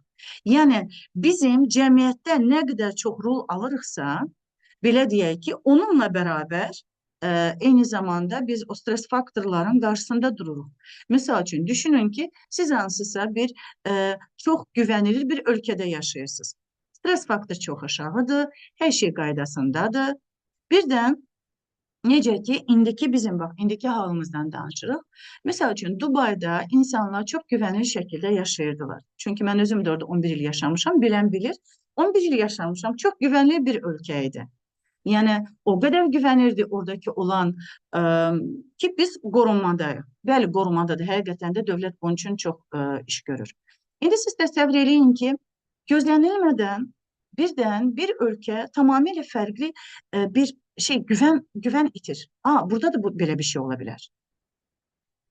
Yəni, bizim cəmiyyətdə nə qədər çox rol alırıqsa, belə deyək ki, onunla bərabər eyni zamanda biz o stres faktorların qarşısında dururuq. Misal üçün, düşünün ki, siz hansısa bir çox güvənilir bir ölkədə yaşayırsınız. Stres faktor çox aşağıdır, hər şey qaydasındadır. Birdən, necə ki, indiki halımızdan danışırıq. Misal üçün, Dubayda insanlar çox güvənilir şəkildə yaşayırdılar. Çünki mən özüm də orada 11 il yaşamışam, bilən bilir. 11 il yaşamışam, çox güvənli bir ölkə idi. Yəni o qədər güvənirdi oradakı olan ki biz qorunmadayıq. Bəli, qorunmadadır. Həqiqətən də dövlət bunun üçün çox iş görür. İndi siz təsəvvür eləyin ki, gözlənilmədən birdən bir ölkə tamamilə fərqli bir güvən itir. Burada da belə bir şey ola bilər.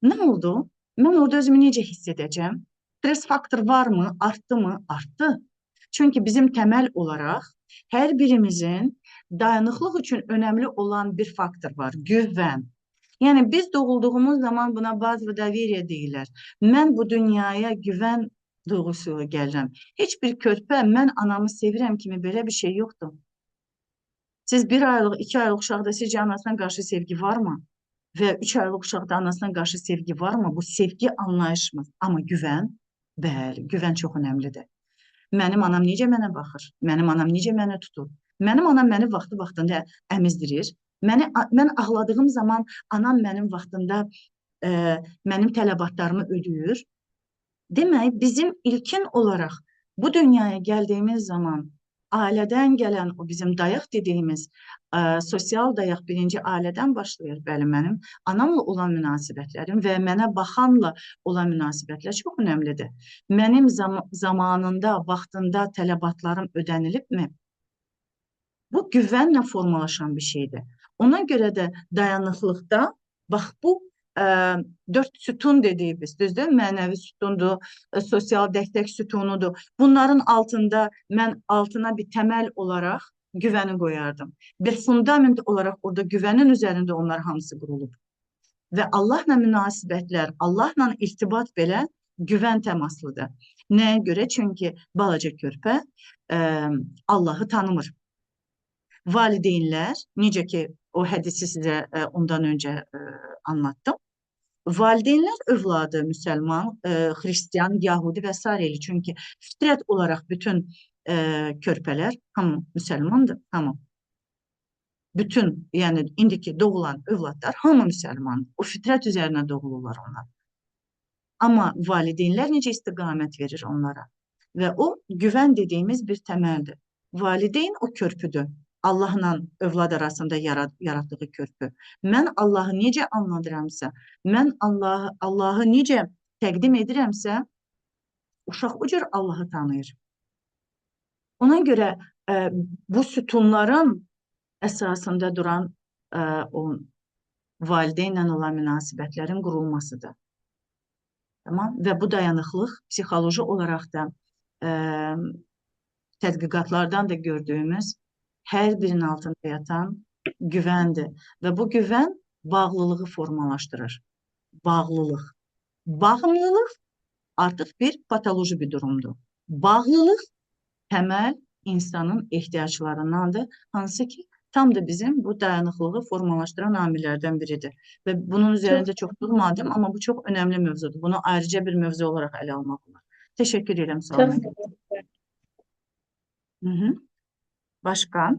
Nə oldu? Mən orada özümü necə hiss edəcəm? Stres faktor varmı? Artdı mı? Artdı. Çünki bizim təməl olaraq hər birimizin dayanıqlıq üçün önəmli olan bir faktor var, güvən. Yəni biz doğulduğumuz zaman buna baz və daviriyə deyirlər. Mən bu dünyaya güvən duyğusuyla gəlirəm. Heç bir körpə mən anamı sevirəm kimi belə bir şey yoxdur. Siz 1 aylıq, 2 aylıq uşaqda sizcə anasına qarşı sevgi varmı? Və 3 aylıq uşaqda anasına qarşı sevgi varmı? Bu sevgi anlayışımız. Amma güvən, bəli, güvən çox önəmlidir. Mənim anam necə mənə baxır? Mənim anam necə mənə tutur? Mənim anam məni vaxtında əmizdirir. Mən ağladığım zaman anam mənim vaxtında mənim tələbatlarımı ödəyir. Demək, bizim ilkin olaraq bu dünyaya gəldiyimiz zaman ailədən gələn o bizim dayaq dediyimiz sosial dayaq birinci ailədən başlayır. Bəli, mənim anamla olan münasibətlərim və mənə baxanla olan münasibətlər çox önəmlidir. Mənim zamanında, vaxtında tələbatlarım ödənilibmi? Bu güvənlə formalaşan bir şeydir. Ona görə də dayanıqlıqda, bax bu 4 sütun dediyimiz, düzdür? Mənəvi sütundur, sosial dəstək sütunudur. Bunların altında mən altına bir təməl olaraq güvəni qoyardım. Bir fundament olaraq orada güvənin üzərində onlar hamısı qurulub. Və Allahla münasibətlər, Allahla irtibat belə güvən təmaslıdır. Nəyə görə? Çünki balaca körpə Allahı tanımır. Valideynlər, necə ki o hədisi sizə ondan öncə anlattım. Valideynlər övladı müsəlman, xristiyan, yahudi və s. eli. Çünki fitrət olaraq bütün körpələr hamı müsəlmandır, hamı. Bütün, yəni indiki doğulan övladlar hamı müsəlmandır. O fitrət üzərinə doğulurlar onlar. Amma valideynlər necə istiqamət verir onlara? Və o güvən dediyimiz bir təməldir. Valideyn o körpüdür. Allahla övlad arasında yaratdığı körpü. Mən Allahı necə anladıramsa, mən Allahı necə təqdim edirəmsə, uşaq o cür Allahı tanıyır. Ona görə bu sütunların əsasında duran o valideynlə olan münasibətlərin qurulmasıdır. Tamam? Və bu dayanıqlıq psixoloji olaraq da tədqiqatlardan da gördüyümüz hər birinin altında yatan güvəndir. Və bu güvən bağlılığı formalaşdırır. Bağlılıq. Bağımlılıq artıq bir patoloji bir durumdur. Bağlılıq təməl insanın ehtiyaclarındandır. Hansı ki, tam da bizim bu dayanıqlığı formalaşdıran amillərdən biridir. Və bunun üzərində çox durmadım, amma bu çox önəmli mövzudur. Bunu ayrıca bir mövzu olaraq ələ almaq olar. Təşəkkür edirəm sualına. Başqa?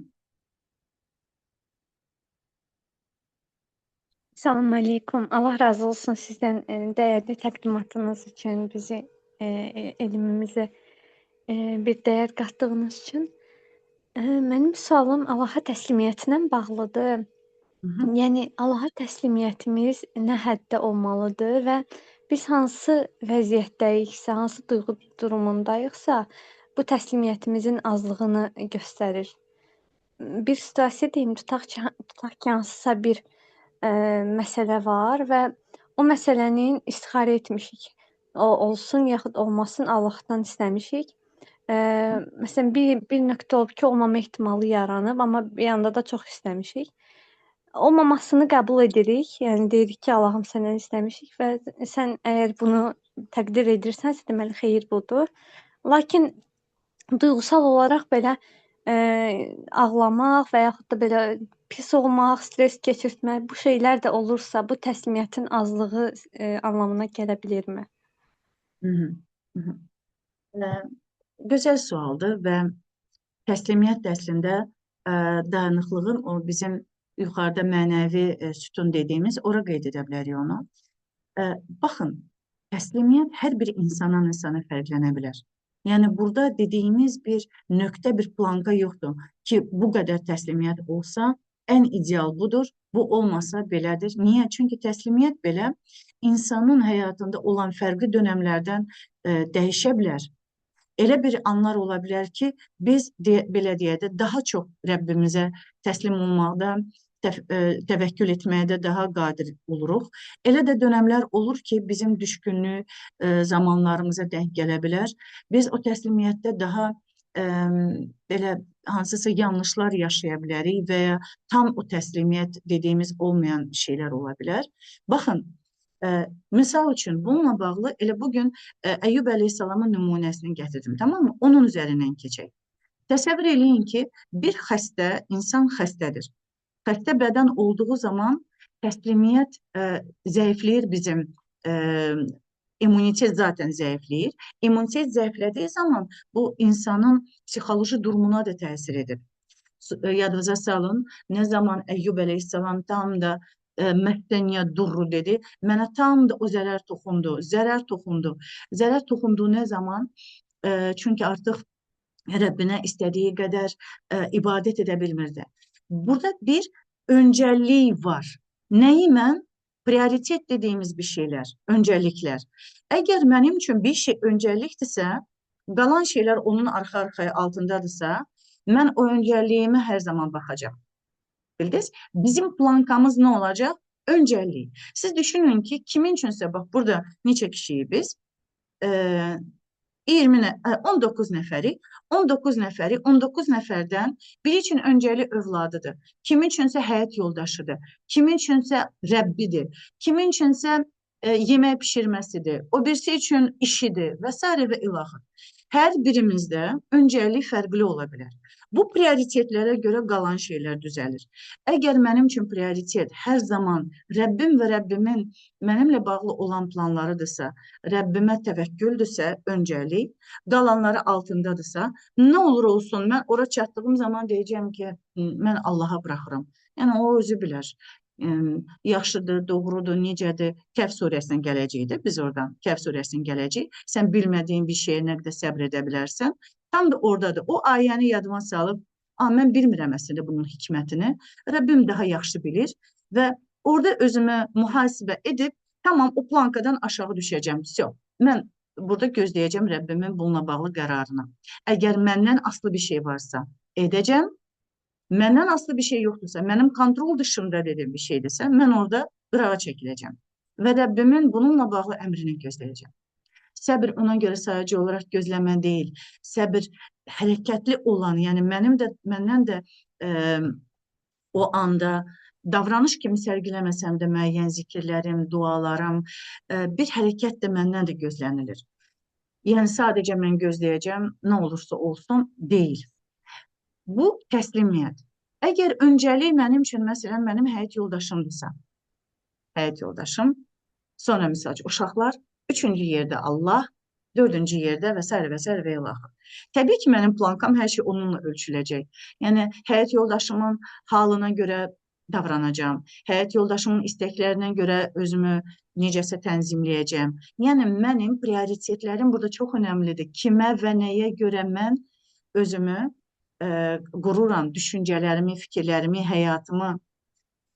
Salam aleykum. Allah razı olsun sizdən dəyərli təqdimatınız üçün, bizi elmimizə bir dəyər qatdığınız üçün. Mənim sualım Allaha təslimiyyətlə bağlıdır. Yəni Allaha təslimiyyətimiz nə həddə olmalıdır və biz hansı vəziyyətdəyiksə, hansı duyğu durumundayıqsa, bu təslimiyyətimizin azlığını göstərir. Bir situasiya deyim, tutaq ki, hansısa bir məsələ var və o məsələnin istixarə etmişik. O olsun yaxud olmasın Allahdan istəmişik. Məsələn, bir nöqtə olub ki, olmama ehtimalı yaranıb, amma bir yanda da çox istəmişik. Olmamasını qəbul edirik, yəni deyirik ki, Allahım səndən istəmişik və sən əgər bunu təqdir edirsənsə, deməli xeyir budur. Lakin duyğusal olaraq belə ağlamaq və yaxud da belə pis olmaq, stres keçirtmək, bu şeylər də olursa, bu təslimiyyətin azlığı anlamına gələ bilirmi? Gözəl sualdır və təslimiyyət əslində dayanıqlığın o bizim yuxarıda mənəvi sütun dediyimiz, ora qeyd edə bilərik onu. Baxın, təslimiyyət hər bir insandan insana fərqlənə bilər. Yəni burada dediyimiz bir nöqtə, bir planka yoxdur ki, bu qədər təslimiyyət olsa, ən ideal budur. Bu olmasa belədir. Niyə? Çünki təslimiyyət belə insanın həyatında olan fərqli dönəmlərdən dəyişə bilər. Elə bir anlar ola bilər ki, biz belə deyək də daha çox Rəbbimizə təslim olmaqda, təvəkkül etməyə də daha qadir oluruq. Elə də dönəmlər olur ki, bizim düşkünlük zamanlarımıza denk gələ bilər. Biz o təslimiyyətdə daha belə hansısa yanlışlar yaşaya bilərik və ya tam o təslimiyyət dediyimiz olmayan şeylər ola bilər. Baxın, misal üçün bununla bağlı elə bugün Əyyub əleyhissalamın nümunəsini gətirdim, tamam mı? Onun üzərindən keçək. Təsəvvür eləyin ki, bir xəstə, insan xəstədir. Xəstə bədən olduğu zaman təslimiyyət zəifləyir bizim, immunitet zaten zəifləyir. İmmunitet zəiflədiyi zaman bu insanın psixoloji durumuna da təsir edir. Yadınıza salın, nə zaman Əyyub əleyhissalam tam da məhdəniyə durru dedi, mənə tam da o zərər toxundu. Zərər toxundu nə zaman? Çünki artıq Rəbbinə istədiyi qədər ibadət edə bilmirdi. Burada bir öncəllik var. Nəyi mən? Prioritet dediyimiz bir şeylər, öncəliklər. Əgər mənim üçün bir şey öncəlikdirsə, qalan şeylər onun arxa-arxaya altındadırsa, mən o öncəliyimə hər zaman baxacağam. Bildiniz? Bizim plankamız nə olacaq? Öncəllik. Siz düşünün ki, kimin üçünsə, bax burada neçə kişiyik biz? 19 nəfəri, 19 nəfərdən biri üçün öncəlik övladıdır. Kimin üçünsə həyat yoldaşıdır. Kimin üçünsə Rəbbidir. Kimin üçünsə yemək pişirməsidir. O birisi üçün işidir və s. və ilaxır. Hər birimizdə öncəlik fərqli ola bilər. Bu prioritetlərə görə qalan şeylər düzəlir. Əgər mənim üçün prioritet hər zaman Rəbbim və Rəbbimin mənimlə bağlı olan planlarıdırsa, Rəbbimə təvəkküldürsə, öncəlik, qalanları altındadırsa, nə olur olsun, mən ora çatdığım zaman deyəcəm ki, mən Allaha buraxıram. Yəni, o özü bilər. Yaxşıdır, doğrudur, necədir? Kəhf surəsindən gələcəkdir, biz oradan Kəhf surəsindən gələcək. Sən bilmədiyin bir şeyə nə qədər səbr edə bilərsən, tam da oradadır. O ayəni yadıma salıb, mən bilmirəm əslində bunun hikmətini, Rəbbim daha yaxşı bilir və orada özümü mühasibə edib, tamam, o plankadan aşağı düşəcəm. Mən burada gözləyəcəm Rəbbimin bununla bağlı qərarına. Əgər məndən asılı bir şey varsa, edəcəm. Məndən asılı bir şey yoxdursa, mənim kontrol dışında dediyim bir şeydirsə, mən orada qırağa çəkiləcəm və Rəbbimin bununla bağlı əmrini gözləyəcəm. Səbir ona görə sadəcə olaraq gözləmə deyil, səbir hərəkətli olan, yəni məndən də o anda davranış kimi sərgiləməsəm də müəyyən zikirlərim, dualarım, bir hərəkət də məndən də gözlənilir. Yəni sadəcə mən gözləyəcəm, nə olursa olsun, deyil. Bu təslimiyyət. Əgər öncəlik mənim üçün, məsələn, mənim həyat yoldaşımdırsa, həyat yoldaşım, sonra misal uşaqlar, 3-cü yerdə Allah, 4-cü yerdə və s. və ilaxır. Təbii ki, mənim plankam hər şey onunla ölçüləcək. Yəni, həyat yoldaşımın halına görə davranacağım, həyat yoldaşımın istəklərinə görə özümü necəsə tənzimləyəcəm. Yəni, mənim prioritetlərim burada çox önəmlidir. Kimə və nəyə görə mən özümü qururam, düşüncələrimi, fikirlərimi, həyatımı.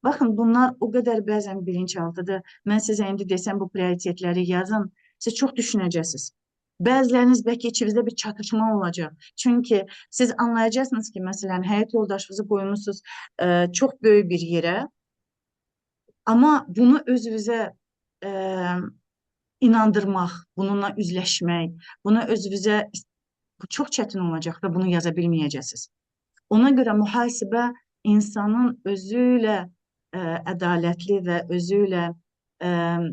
Baxın, bunlar o qədər bəzən bilinçaltıdır. Mən sizə indi desəm bu prioritetləri yazın, siz çox düşünəcəksiniz. Bəziləriniz bəlkə içinizdə bir çatışma olacaq. Çünki siz anlayacaqsınız ki, məsələn, həyat yoldaşınızı qoymusunuz çox böyük bir yerə, amma bunu özünüzə inandırmaq, bununla üzləşmək, bunu özünüzə bu çox çətin olacaq və bunu yaza bilməyəcəksiniz. Ona görə mühasibə insanın özü ilə ədalətli və özü ilə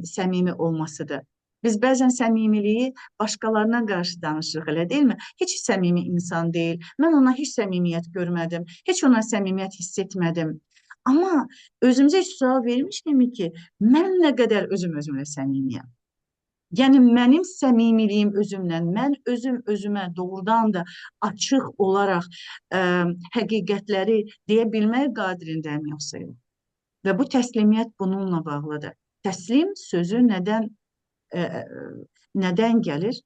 səmimi olmasıdır. Biz bəzən səmimiliyi başqalarına qarşı danışırıq, elə deyilmi? Heç səmimi insan deyil, mən ona heç səmimiyyət görmədim, heç ona səmimiyyət hiss etmədim. Amma özümüzə heç sual vermişdimi ki, mən nə qədər özümlə səmimiyəm? Yəni, mənim səmimiliyim özümlə, mən özümə doğrudan da açıq olaraq həqiqətləri deyə bilmək qadirindəyim yoxsa yox. Və bu təslimiyyət bununla bağlıdır. Təslim sözü nədən gəlir?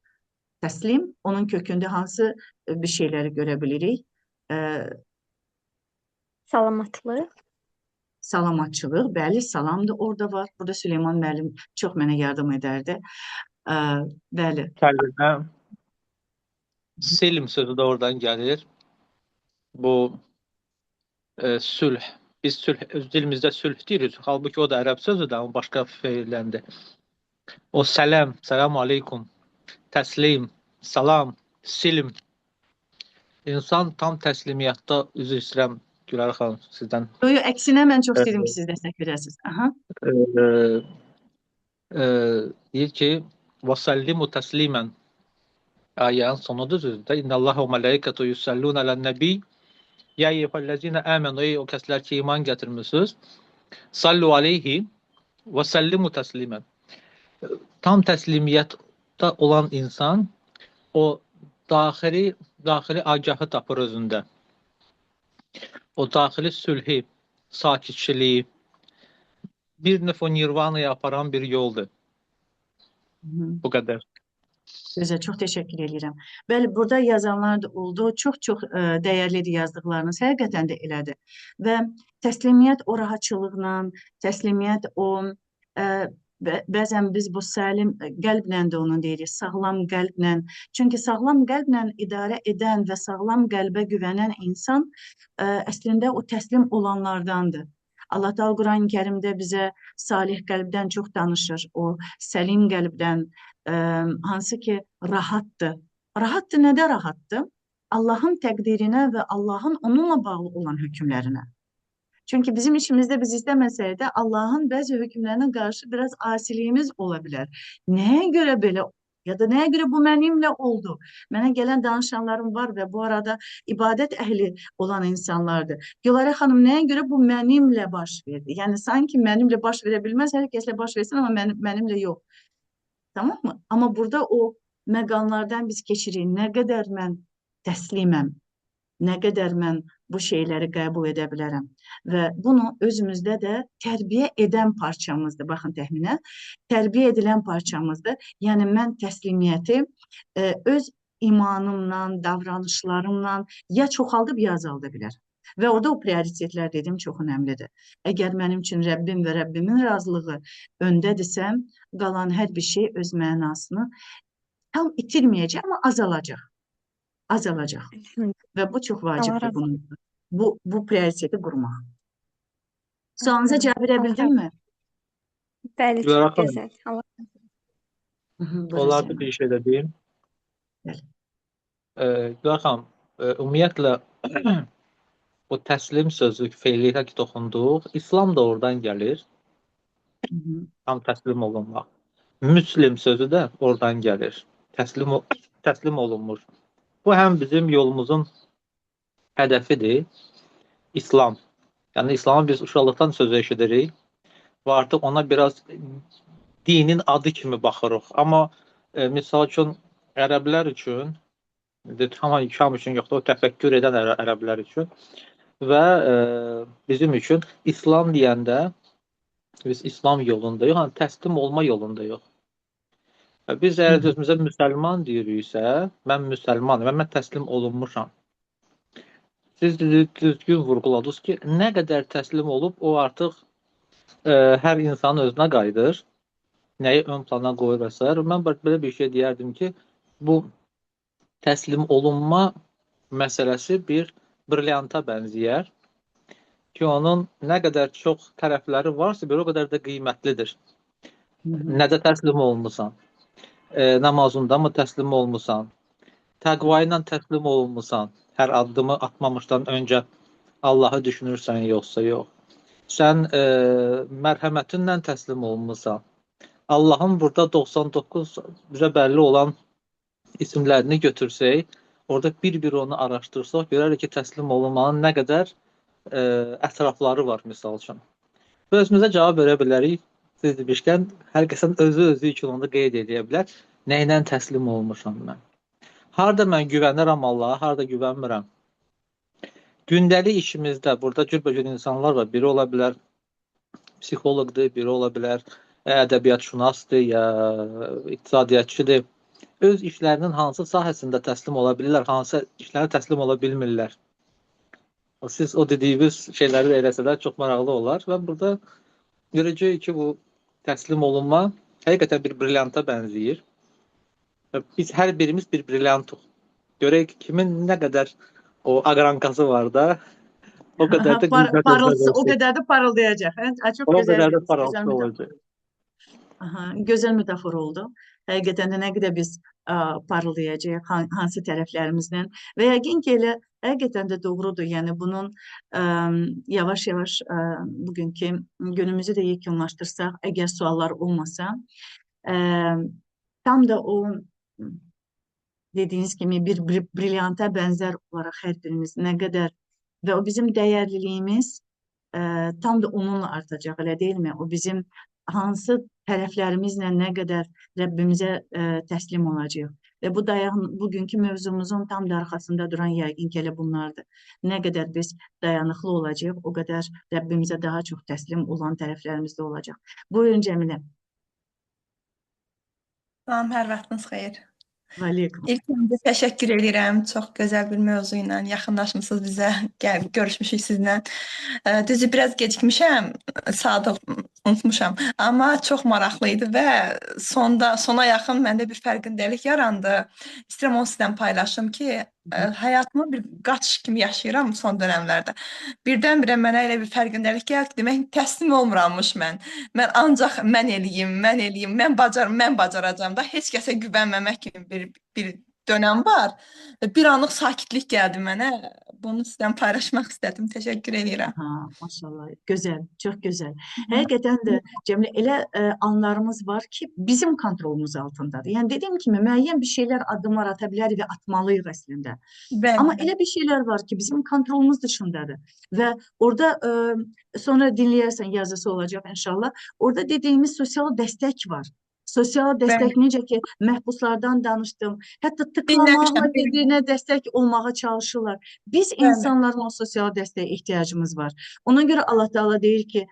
Təslim, onun kökündə hansı bir şeyləri görə bilirik? E, Salamatlıq. Salamatçılıq, bəli, salam da orada var. Burada Süleyman müəllim çox mənə yardım edərdi. Bəli. Kəlimə silm sözü də oradan gəlir. Bu sülh. Biz sülh, öz dilimizdə sülh deyirik. Halbuki o da ərəb sözüdür, amma başqa feilləndir. O səlam, salam aleykum, təslim, salam, silm. İnsan tam təslimiyyətdə, üzr istəyirəm Gülər xanım sizdən. Yo, əksinə mən çox istəyirəm ki, siz dəstək verəsiniz. Aha. Deyir ki, وَسَلِّمُ تَسْلِيمًا ayənin sonudur sözdə. İnnəllaha və mələikətu yusallun ələn-nəbi. Ya eyyuhellezine amenu, ey o kəslər ki, iman gətirmisiniz. Sallu aleyhi və sallimu təslimən. Tam təslimiyyətdə olan insan o daxili agahı tapır özündə. O daxili sülhü, sakitçiliyi bir növ o nirvanaya aparan bir yoldur. Bu qədər. Gözəl, çox təşəkkür edirəm. Bəli, burada yazanlar da oldu. Çox dəyərlidir yazdıqlarınız. Həqiqətən də elədir. Və təslimiyyət o rahatçılıqla, təslimiyyət o bəzən biz bu səlim qəlblə də onu deyirik, sağlam qəlblə. Çünki sağlam qəlblə idarə edən və sağlam qəlbə güvənən insan əslində o təslim olanlardandır. Allah Teala Quran-ı Kərimdə bizə salih qəlbdən çox danışır. O səlim qəlbdən, hansı ki rahatdır. Rahatdır, nədə rahatdır? Allahın təqdirinə və Allahın onunla bağlı olan hökmlərinə. Çünki bizim işimizdə biz istəməsək də Allahın bəzi hökmlərinə qarşı biraz asiliyimiz ola bilər. Nəyə görə belə ya da nəyə görə bu mənimlə oldu? Mənə gələn danışanlarım var və bu arada ibadət əhli olan insanlardır. Gülarə xanım, nəyə görə bu mənimlə baş verdi? Yəni sanki mənimlə baş verə bilməz, hər kəslə baş versin, amma mənimlə yox. Tamam mı? Amma burada o məqamlardan biz keçirik. Nə qədər mən təsliməm, nə qədər mən bu şeyləri qəbul edə bilərəm. Və bunu özümüzdə də tərbiyə edən parçamızdır. Baxın təxminə, tərbiyə edilən parçamızdır. Yəni mən təslimiyyəti öz imanımla, davranışlarımla ya çoxaldıb, ya azalda bilərəm. Və orada o prioritetlər dedim çox önəmlidir. Əgər mənim üçün Rəbbim və Rəbbimin razılığı öndədirsəm, qalan hər bir şey öz mənasını tam itirməyəcək, amma azalacaq. Azalacaq. Və bu çox vacibdir bunun. Bu prioriteti qurmaq. Sualınıza cavab verə bildimmi? Bəli, çox gözəl. Olardı bir şey də deyim. Gülər xanım, ümumiyyətlə o təslim sözü feiliyyətə ki toxunduq, İslam da oradan gəlir. Tam təslim olunmaq. Müslim sözü də oradan gəlir. Təslim olunmur. Bu həm bizim yolumuzun hədəfidir. İslam. Yəni İslamı biz uşaqlıqdan sözü eşidirik və artıq ona biraz dinin adı kimi baxırıq. Amma misal üçün ərəblər üçün, tam üçün yoxdur, o təfəkkür edən ərəblər üçün və bizim üçün İslam deyəndə biz İslam yolundayıq, yəni təslim olma yolundayıq. Biz əgər özümüzə müsəlman deyiriksə, mən müsəlmanım və mən təslim olunmuşam. Siz düzgün vurğuladınız ki, nə qədər təslim olub, o artıq hər insanın özünə qayıdır. Nəyi ön plana qoyur və s. Mən belə bir şey deyərdim ki, bu təslim olunma məsələsi bir brilyanta bənzəyər ki, onun nə qədər çox tərəfləri varsa, bir o qədər də qiymətlidir. Nədə təslim olunmusan? Namazında mı təslim olmusan? Təqva ilə təslim olunmusan? Hər addımı atmamışdan öncə Allahı düşünürsən, yoxsa yox. Sən mərhəmətinlə təslim olunmusan. Allahın burada 99 bizə bəlli olan isimlərini götürsək, orada bir-bir onu araşdırsaq, görərik ki, təslim olunmanın nə qədər ətrafları var, misal üçün. Özümüzə cavab verə bilərik. Siz demişkən, hər kəsən özü üçün onu qeyd edə bilər. Nə ilə təslim olmuşam mən? Harada mən güvənirəm Allaha, harada güvənmirəm? Gündəlik işimizdə burada cürbəcür insanlar var. Biri ola bilər psixoloqdur, biri ola bilər ədəbiyyatşünasdır, ya iqtisadiyyatçıdır. öz işlərinin hansı sahəsində təslim ola bilirlər, hansı işlərə təslim ola bilmirlər. Siz o dediyiniz şeyləri də eləsələr çox maraqlı olar və burada görəcəyik ki, bu təslim olunma həqiqətən bir brilyanta bənzəyir. Və biz hər birimiz bir brilyantıq. Görək kimin nə qədər o aqrankası var da, o qədər də qiymət Parıltısı o versin. qədər də parıldayacaq. Hə? Çox O gözəl qədər də dediniz, gözəl parıltı metafor. olacaq. Aha, gözəl metafor oldu. Həqiqətən də nə qədər biz parıldayacağıq, hansı tərəflərimizdən və yəqin ki, elə həqiqətən də doğrudur. Yəni bunun yavaş-yavaş bugünkü günümüzü də yekunlaşdırsaq, əgər suallar olmasa, tam da o dediyiniz kimi bir brilyanta bənzər olaraq hər birimiz nə qədər və o bizim dəyərliliyimiz tam da onunla artacaq, elə deyilmi? O bizim hansı tərəflərimizlə nə qədər Rəbbimizə təslim olacaq. Və bugünkü mövzumuzun tam da arxasında duran yəqin ki, elə bunlardır. Nə qədər biz dayanıqlı olacaq, o qədər Rəbbimizə daha çox təslim olan tərəflərimiz də olacaq. Buyurun Cəmilə. Salam, hər vaxtınız xeyir. Aleyküm. İlk öncə təşəkkür edirəm. Çox gözəl bir mövzu ilə yaxınlaşmısınız bizə. Görüşmüşük sizlə. Düzü biraz gecikmişəm, saatı unutmuşam. Amma çox maraqlı idi və sona yaxın məndə bir fərqindəlik yarandı. İstəyirəm onu sizdən paylaşım ki, həyatımı bir qaçış kimi yaşayıram son dönəmlərdə. Birdən-birə mənə elə bir fərqindəlik gəldi. Demək, təslim olmurammış mən. Mən ancaq mən eləyim, mən bacaracağam da. Heç kəsə güvənməmək kimi bir dönəm var. Bir anlıq sakitlik gəldi mənə. Bunu sizdən paylaşmaq istədim. Təşəkkür edirəm. Maşallah. Gözəl, çox gözəl. Həqiqətən də Cəmilə elə anlarımız var ki, bizim kontrolumuz altındadır. Yəni dediyim kimi müəyyən bir şeylər, addımlar ata bilərik və atmalıyıq əslində. Amma elə bir şeylər var ki, bizim kontrolumuz dışındadır. Və orada sonra dinləyərsən, yazısı olacaq inşallah. Orada dediyimiz sosial dəstək var. Sosial dəstək necə ki, məhbuslardan danışdım. Hətta tıklamaqla bir-birinə dəstək olmağa çalışırlar. Biz insanların o sosial dəstəyə ehtiyacımız var. Ona görə Allah Teala deyir ki,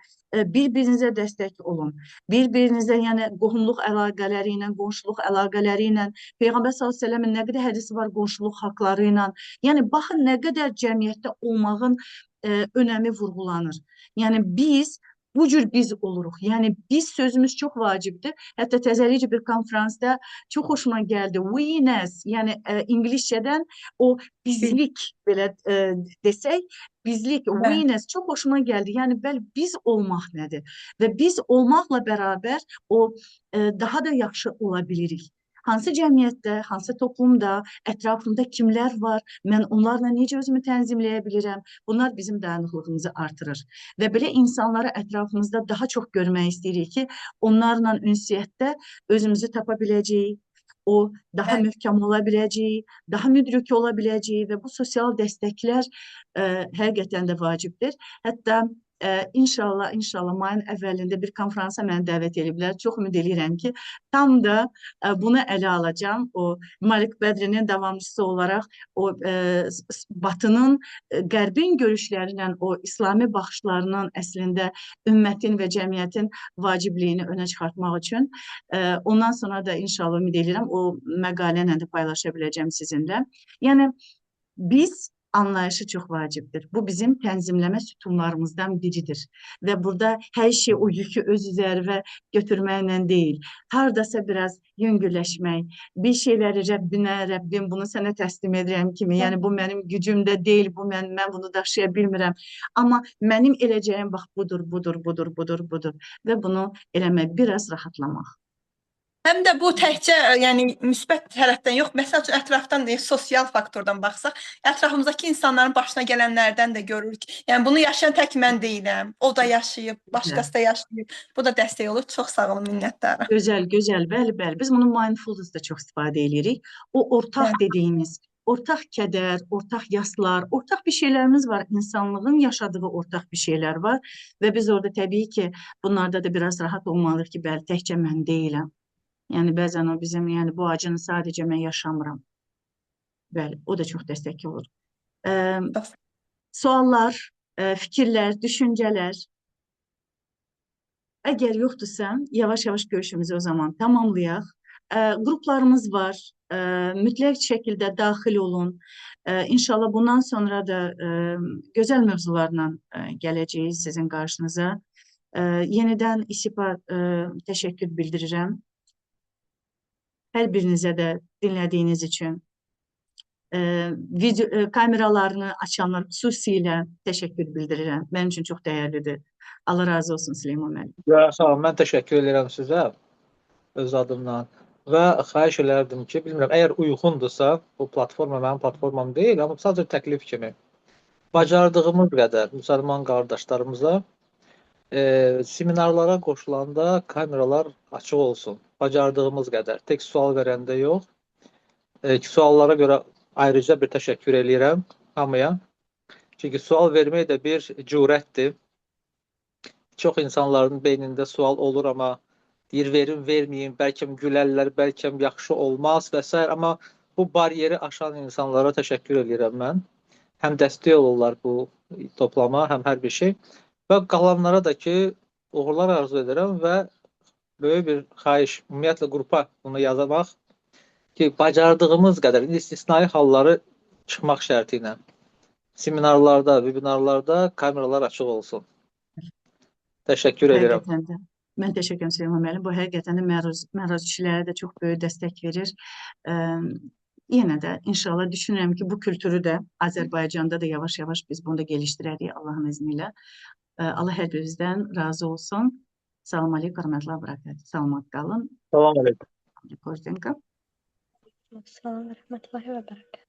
bir-birinizə dəstək olun. Bir-birinizə, yəni qohumluq əlaqələri ilə, qonşuluq əlaqələri ilə, Peyğəmbər s.ə.v-in nə qədər hədisi var qonşuluq haqları ilə. Yəni baxın nə qədər cəmiyyətdə olmağın önəmi vurğulanır. Yəni biz bu cür biz oluruq. Yəni biz sözümüz çox vacibdir. Hətta təzəlicə bir konferansda çox xoşuma gəldi. We-ness, yəni ingiliscədən o bizlik belə desək, bizlik, we-ness çox xoşuma gəldi. Yəni bəli, biz olmaq nədir? Və biz olmaqla bərabər o daha da yaxşı ola bilirik. Hansı cəmiyyətdə, hansı toplumda, ətrafımda kimlər var, mən onlarla necə özümü tənzimləyə bilirəm, bunlar bizim dayanıqlığımızı artırır. Və belə insanları ətrafımızda daha çox görmək istəyirik ki, onlarla ünsiyyətdə özümüzü tapa biləcəyik, o daha möhkəm ola biləcəyik, daha müdrik ola biləcəyik və bu sosial dəstəklər həqiqətən də vacibdir. Hətta İnşallah mayın əvvəlində bir konferansa məni dəvət ediblər. Çox ümid edirəm ki, tam da bunu ələ alacağım. O Malik Bədrinin davamçısı olaraq o Batının, Qərbin görüşlərlə o İslami baxışlarının əslində ümmətin və cəmiyyətin vacibliyini önə çıxartmaq üçün. Ondan sonra da inşallah ümid edirəm o məqalə ilə də paylaşa biləcəm sizinlə. Yəni biz anlayışı çox vacibdir. Bu bizim tənzimləmə sütunlarımızdan biridir. Və burada hər şey o yükü öz üzərinə götürməklə deyil. Hardasa biraz yüngülləşmək, bir şeyləri Rəbbim bunu sənə təslim edirəm kimi, yəni bu mənim gücümdə deyil, mən bunu daşıya bilmirəm. Amma mənim eləcəyim bax budur. Və bunu eləmək, biraz rahatlamaq. Həm də bu təkcə yəni müsbət tərəfdən yox, məsəl üçün ətrafdan sosial faktordan baxsaq, ətrafımızdakı insanların başına gələnlərdən də görürük. Yəni bunu yaşayan tək mən deyiləm. O da yaşayıb, başqası da yaşayıb. Bu da dəstək olur. Çox sağ olun, minnətdaram. Gözəl. Bəli. Biz bunu mindfulness-da çox istifadə edirik. O ortaq dediyimiz, ortaq kədər, ortaq yaslar, ortaq bir şeylərimiz var. İnsanlığın yaşadığı ortaq bir şeylər var və biz orada təbii ki, bunlarda da biraz rahat olmalıyıq ki, bəli, təkcə mən deyiləm. Yəni bəzən o bizim, yəni bu acını sadəcə mən yaşamıram. Bəli, o da çox dəstək olur. Suallar, fikirlər, düşüncələr. Əgər yoxdursa, yavaş-yavaş görüşümüzü o zaman tamamlayaq. Qruplarımız var. Mütləq şəkildə daxil olun. İnşallah bundan sonra da gözəl mövzularla gələcəyik sizin qarşınıza. Yenidən İSİPA təşəkkür bildirirəm. Hər birinizə də dinlədiyiniz üçün. Kameralarını açanlar xüsusilə təşəkkür bildirirəm. Mənim üçün çox dəyərlidir. Allah razı olsun Süleyman müəllim. Sağ olun, mən təşəkkür edirəm sizə öz adımdan və xahiş elərdim ki, bilmirəm, əgər uyğundursa, bu platforma mənim platformam deyil, amma sadəcə təklif kimi bacardığımız qədər müsəlman qardaşlarımıza seminarlara qoşulanda kameralar açıq olsun. Bacardığımız qədər. Tek sual verəndə yox. Suallara görə ayrıca bir təşəkkür edirəm hamıya. Çünki sual vermək də bir cürətdir. Çox insanların beynində sual olur, amma deyir verim, verməyim, bəlkə gülərlər, bəlkə yaxşı olmaz və s. Amma bu bariyeri aşan insanlara təşəkkür edirəm mən. Həm dəstək olurlar bu toplama, həm hər bir şey. Və qalanlara da ki, uğurlar arzu edirəm və böyük bir xahiş, ümumiyyətlə qrupa bunu yazamaq ki, bacardığımız qədər, istisnai halları çıxmaq şərti ilə seminarlarda, webinarlarda kameralar açıq olsun. Təşəkkür edirəm. Həqiqətən də. Mən təşəkkür edirəm Süleyman müəllim. Bu həqiqətən də məruzçilərə də çox böyük dəstək verir. Yenə də inşallah düşünürəm ki, bu kültürü də Azərbaycanda da yavaş-yavaş biz bunu da gelişdirərik Allahın izni ilə. Allah hər birinizdən razı olsun. Salam aleykum, hörmətli bırakət. Salamat qalın. Salam aleykum. Kortenka. Salam, rəhmətullah və bərəkət.